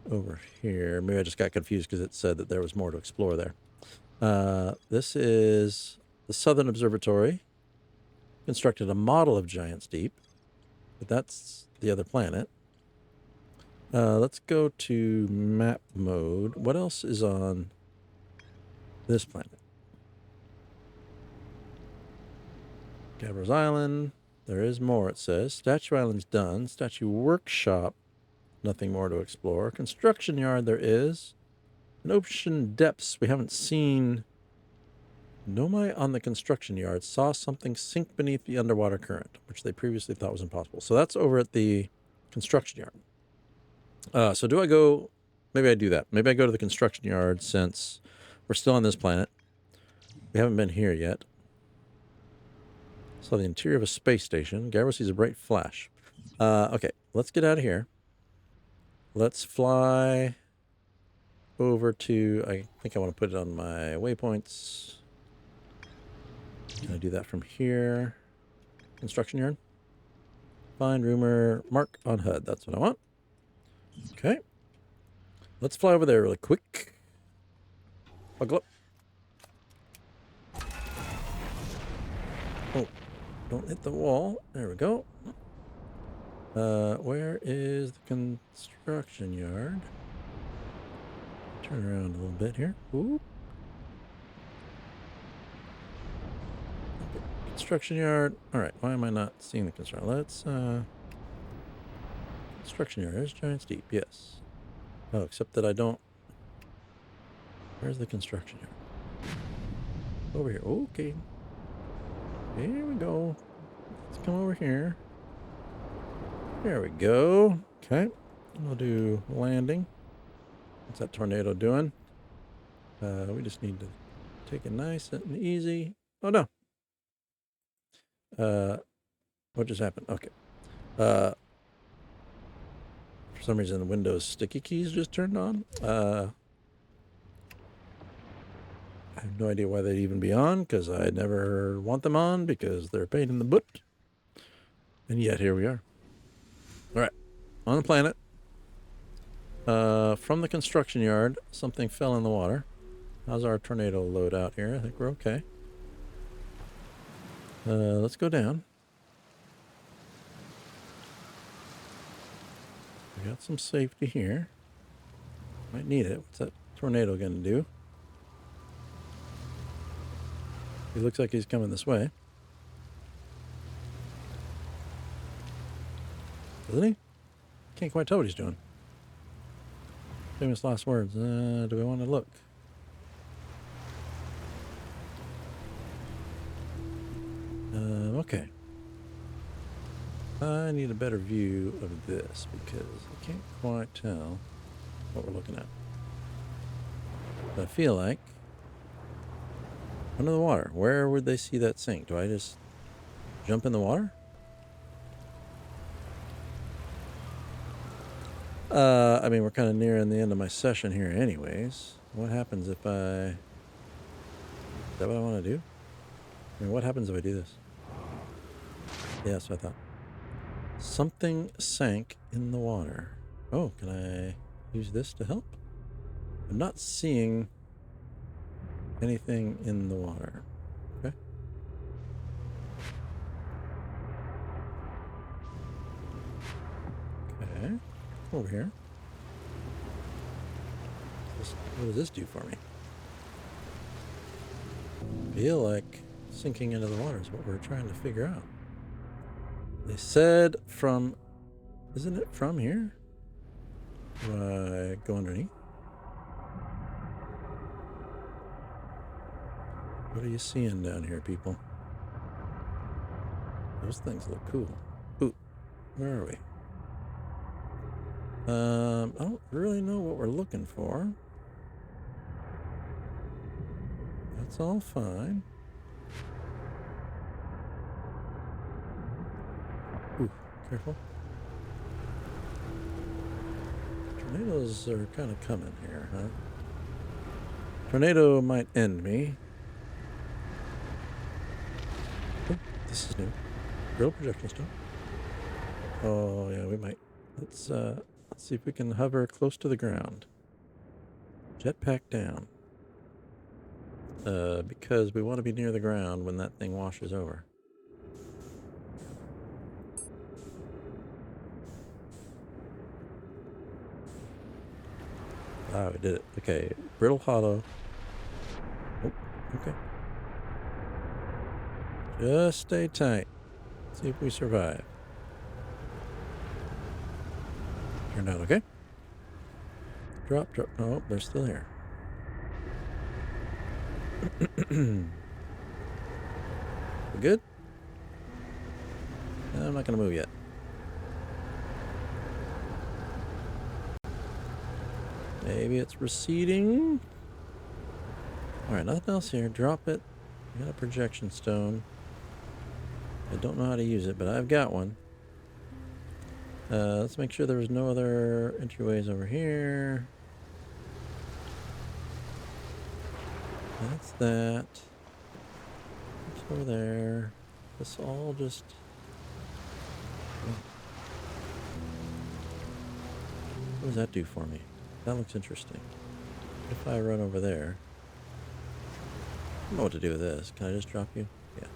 over here. Maybe I just got confused because it said that there was more to explore there. This is the Southern Observatory. Constructed a model of Giant's Deep, but that's the other planet. Let's go to map mode. What else is on this planet? Gabro's Island. There is more, it says. Statue Island's done. Statue Workshop. Nothing more to explore. Construction yard there is. In ocean depths, we haven't seen... Nomai on the construction yard saw something sink beneath the underwater current, which they previously thought was impossible. So that's over at the construction yard. So do I go... Maybe I do that. Maybe I go to the construction yard since we're still on this planet. We haven't been here yet. So the interior of a space station. Gabro sees a bright flash. Okay, let's get out of here. Let's fly over to... I think I want to put it on my waypoints. Can I do that from here? Construction yard. Find rumor. Mark on HUD. That's what I want. Okay. Let's fly over there really quick. Buckle up. Oh, don't hit the wall. There we go. Where is the construction yard? Turn around a little bit here. Ooh. Okay. Construction yard. All right. Why am I not seeing the construction? Let's, construction yard. There's Giant's Deep. Yes. Oh, except that I don't. Where's the construction yard? Over here. Okay. Here we go. Let's come over here. There we go. Okay. We'll do landing. What's that tornado doing? We just need to take it nice and easy. Oh, no. What just happened? Okay. For some reason, the Windows sticky keys just turned on. I have no idea why they'd even be on, because I never want them on, because they're a pain in the butt. And yet, here we are. All right. On the planet. From the construction yard, something fell in the water. How's our tornado load out here? I think we're okay. Let's go down. We got some safety here. Might need it. What's that tornado gonna do? He looks like he's coming this way. Doesn't he? Can't quite tell what he's doing. Famous last words. Do we want to look? Okay. I need a better view of this because I can't quite tell what we're looking at. But I feel like under the water. Where would they see that sink? Do I just jump in the water? I mean, we're kind of nearing the end of my session here anyways. What happens if I... Is that what I want to do? I mean, what happens if I do this? Yeah, that's what I thought. Something sank in the water. Oh, can I use this to help? I'm not seeing anything in the water. Okay. over here. What does this do for me? Feel like sinking into the water is what we're trying to figure out. They said from... Isn't it from here? Do I go underneath? What are you seeing down here, people? Those things look cool. Ooh, where are we? I don't really know what we're looking for. That's all fine. Ooh, careful. Tornadoes are kind of coming here, huh? Tornado might end me. Oh, this is new. Real projection stone. Oh yeah, we might. Let's see if we can hover close to the ground. Jetpack down. Because we want to be near the ground when that thing washes over. Ah, we did it. Okay, brittle hollow. Oh, okay. Just stay tight. See if we survive. Turned out okay. Drop, drop. Oh, they're still here. We good? No, I'm not going to move yet. Maybe it's receding. Alright, nothing else here. Drop it. I got a projection stone. I don't know how to use it, but I've got one. Let's make sure there's no other entryways over here. That's that. It's over there. This all just... What does that do for me? That looks interesting. If I run over there... I don't know what to do with this. Can I just drop you? Yeah.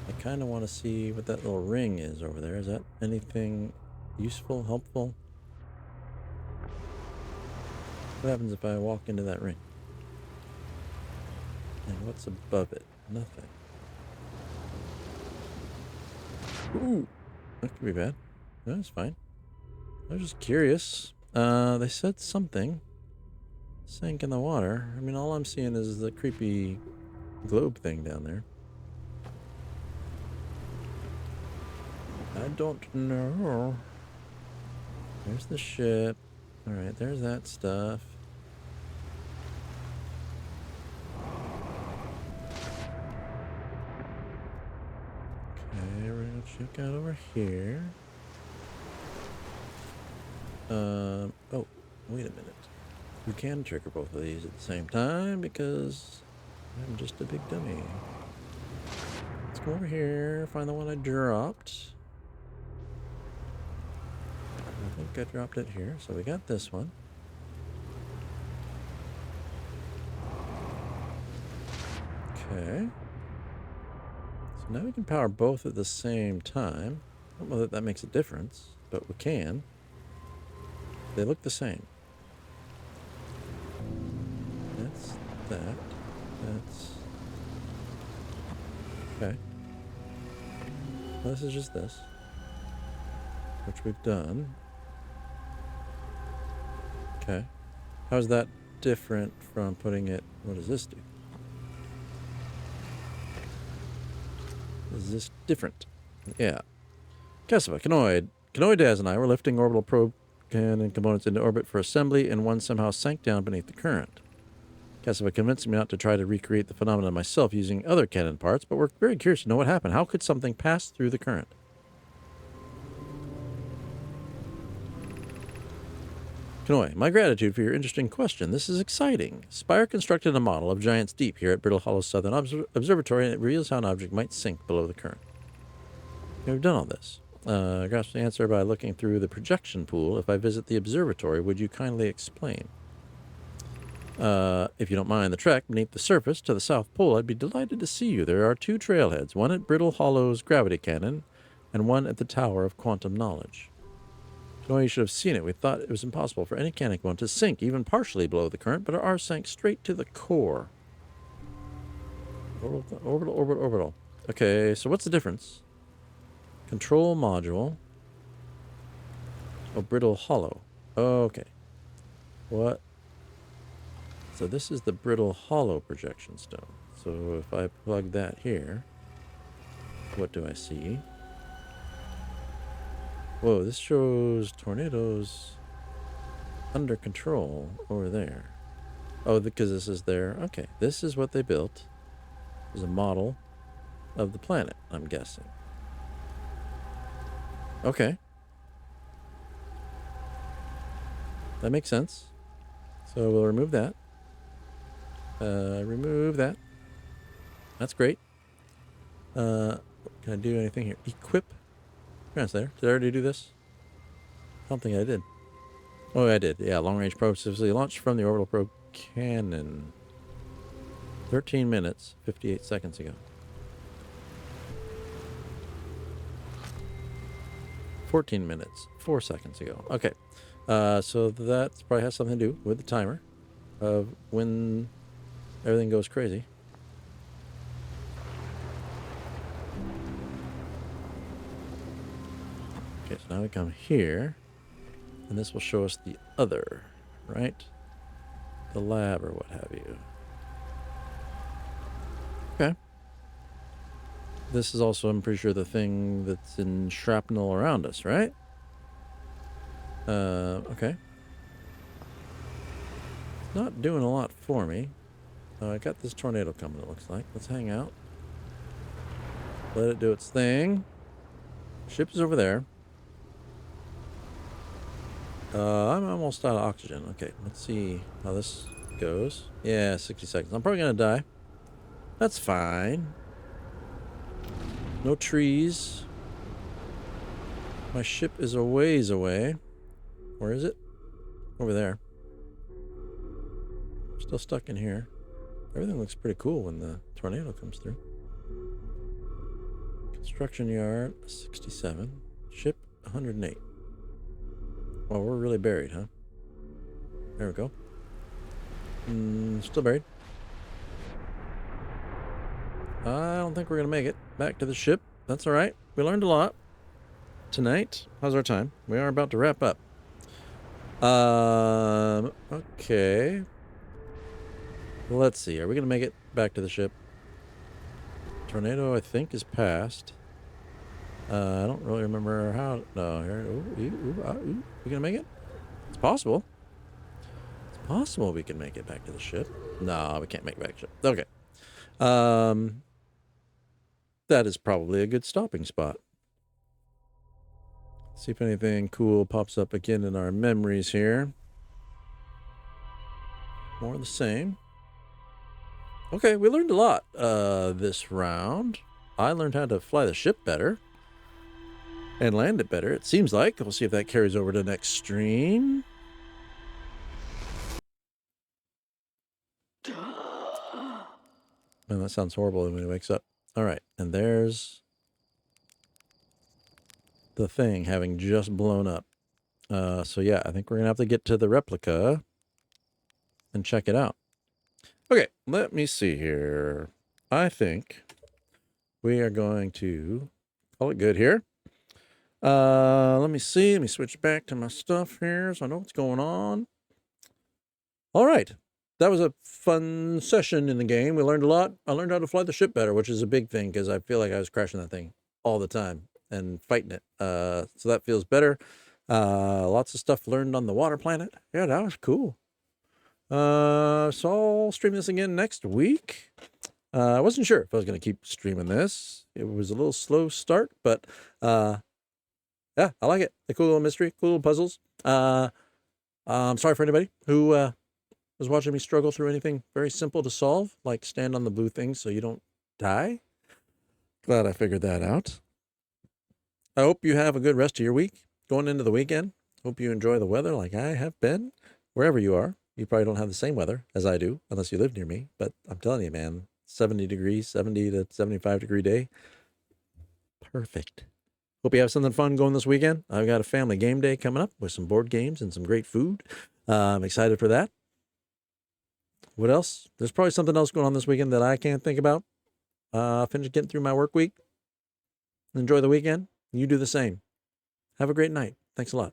I kind of want to see what that little ring is over there. Is that anything useful, helpful? What happens if I walk into that ring? And what's above it? Nothing. Ooh! That could be bad. No, it's fine. I was just curious. They said something sank in the water. I mean, all I'm seeing is the creepy globe thing down there. I don't know. There's the ship. Alright, there's that stuff. Okay, we're gonna check out over here. Oh, wait a minute. We can trigger both of these at the same time because I'm just a big dummy. Let's go over here, find the one I dropped. I think I dropped it here, so we got this one. Okay. So now we can power both at the same time. I don't know that that makes a difference, but we can. They look the same. That's that. That's... Okay. This is just this, which we've done. Okay. How's that different from putting it... What does this do? Is this different? Yeah. Cassava, Canoid Daz and I were lifting orbital probe cannon components into orbit for assembly, and one somehow sank down beneath the current. Cassava convinced me not to try to recreate the phenomenon myself using other cannon parts, but we're very curious to know what happened. How could something pass through the current? Kanoi, my gratitude for your interesting question. This is exciting. Spire constructed a model of Giant's Deep here at Brittle Hollow's Southern Observatory, and it reveals how an object might sink below the current. We've done all this. Grasp the answer by looking through the projection pool. If I visit the observatory, would you kindly explain? If you don't mind the trek beneath the surface to the South Pole, I'd be delighted to see you. There are two trailheads, one at Brittle Hollow's Gravity Cannon and one at the Tower of Quantum Knowledge. Oh, you should have seen it. We thought it was impossible for any canic one to sink, even partially below the current, but ours sank straight to the core. Orbital. Okay, so what's the difference? Control module. Oh, brittle hollow. Okay. What? So this is the brittle hollow projection stone. So if I plug that here, what do I see? Whoa, this shows tornadoes under control over there. Oh, because this is their... Okay, this is what they built. Is a model of the planet, I'm guessing. Okay. That makes sense. So we'll remove that. Remove that. That's great. Can I do anything here? Equip translator. Did I already do this? I don't think I did. Oh, I did. Yeah, long-range probe successfully launched from the orbital probe cannon. 13 minutes, 58 seconds ago. 14 minutes, 4 seconds ago. Okay. So that probably has something to do with the timer of when everything goes crazy. Okay, so now we come here, and this will show us the other, right? The lab or what have you. Okay. This is also, I'm pretty sure, the thing that's in shrapnel around us, right? Okay. Not doing a lot for me. I got this tornado coming, it looks like. Let's hang out. Let it do its thing. Ship is over there. I'm almost out of oxygen. Okay, let's see how this goes. Yeah, 60 seconds. I'm probably going to die. That's fine. No trees. My ship is a ways away. Where is it? Over there. Still stuck in here. Everything looks pretty cool when the tornado comes through. Construction yard, 67. Ship, 108. Well, we're really buried, huh? There we go. Still buried. I don't think we're going to make it back to the ship. That's all right. We learned a lot tonight. How's our time? We are about to wrap up. Okay. Let's see. Are we going to make it back to the ship? Tornado, I think, is past. I don't really remember how... No, here... We gonna make it? It's possible. It's possible we can make it back to the ship. No, we can't make it back to the ship. Okay. That is probably a good stopping spot. See if anything cool pops up again in our memories here. More of the same. Okay, we learned a lot this round. I learned how to fly the ship better. And land it better, it seems like. We'll see if that carries over to next stream. Man, that sounds horrible when he wakes up. All right, and there's the thing having just blown up. So yeah, I think we're going to have to get to the replica and check it out. Okay, let me see here. I think we are going to call it good here. Let me see. Let me switch back to my stuff here so I know what's going on. All right. That was a fun session in the game. We learned a lot. I learned how to fly the ship better, which is a big thing because I feel like I was crashing that thing all the time and fighting it. So that feels better. Lots of stuff learned on the water planet. Yeah, that was cool. So I'll stream this again next week. I wasn't sure if I was going to keep streaming this. It was a little slow start, but yeah, I like it. The cool little mystery, cool little puzzles. I'm sorry for anybody who was watching me struggle through anything very simple to solve, like stand on the blue thing so you don't die. Glad I figured that out. I hope you have a good rest of your week going into the weekend. Hope you enjoy the weather like I have been, wherever you are. You probably don't have the same weather as I do, unless you live near me. But I'm telling you, man, 70 degrees, 70 to 75 degree day. Perfect. Hope you have something fun going this weekend. I've got a family game day coming up with some board games and some great food. I'm excited for that. What else? There's probably something else going on this weekend that I can't think about. Finish getting through my work week. Enjoy the weekend. You do the same. Have a great night. Thanks a lot.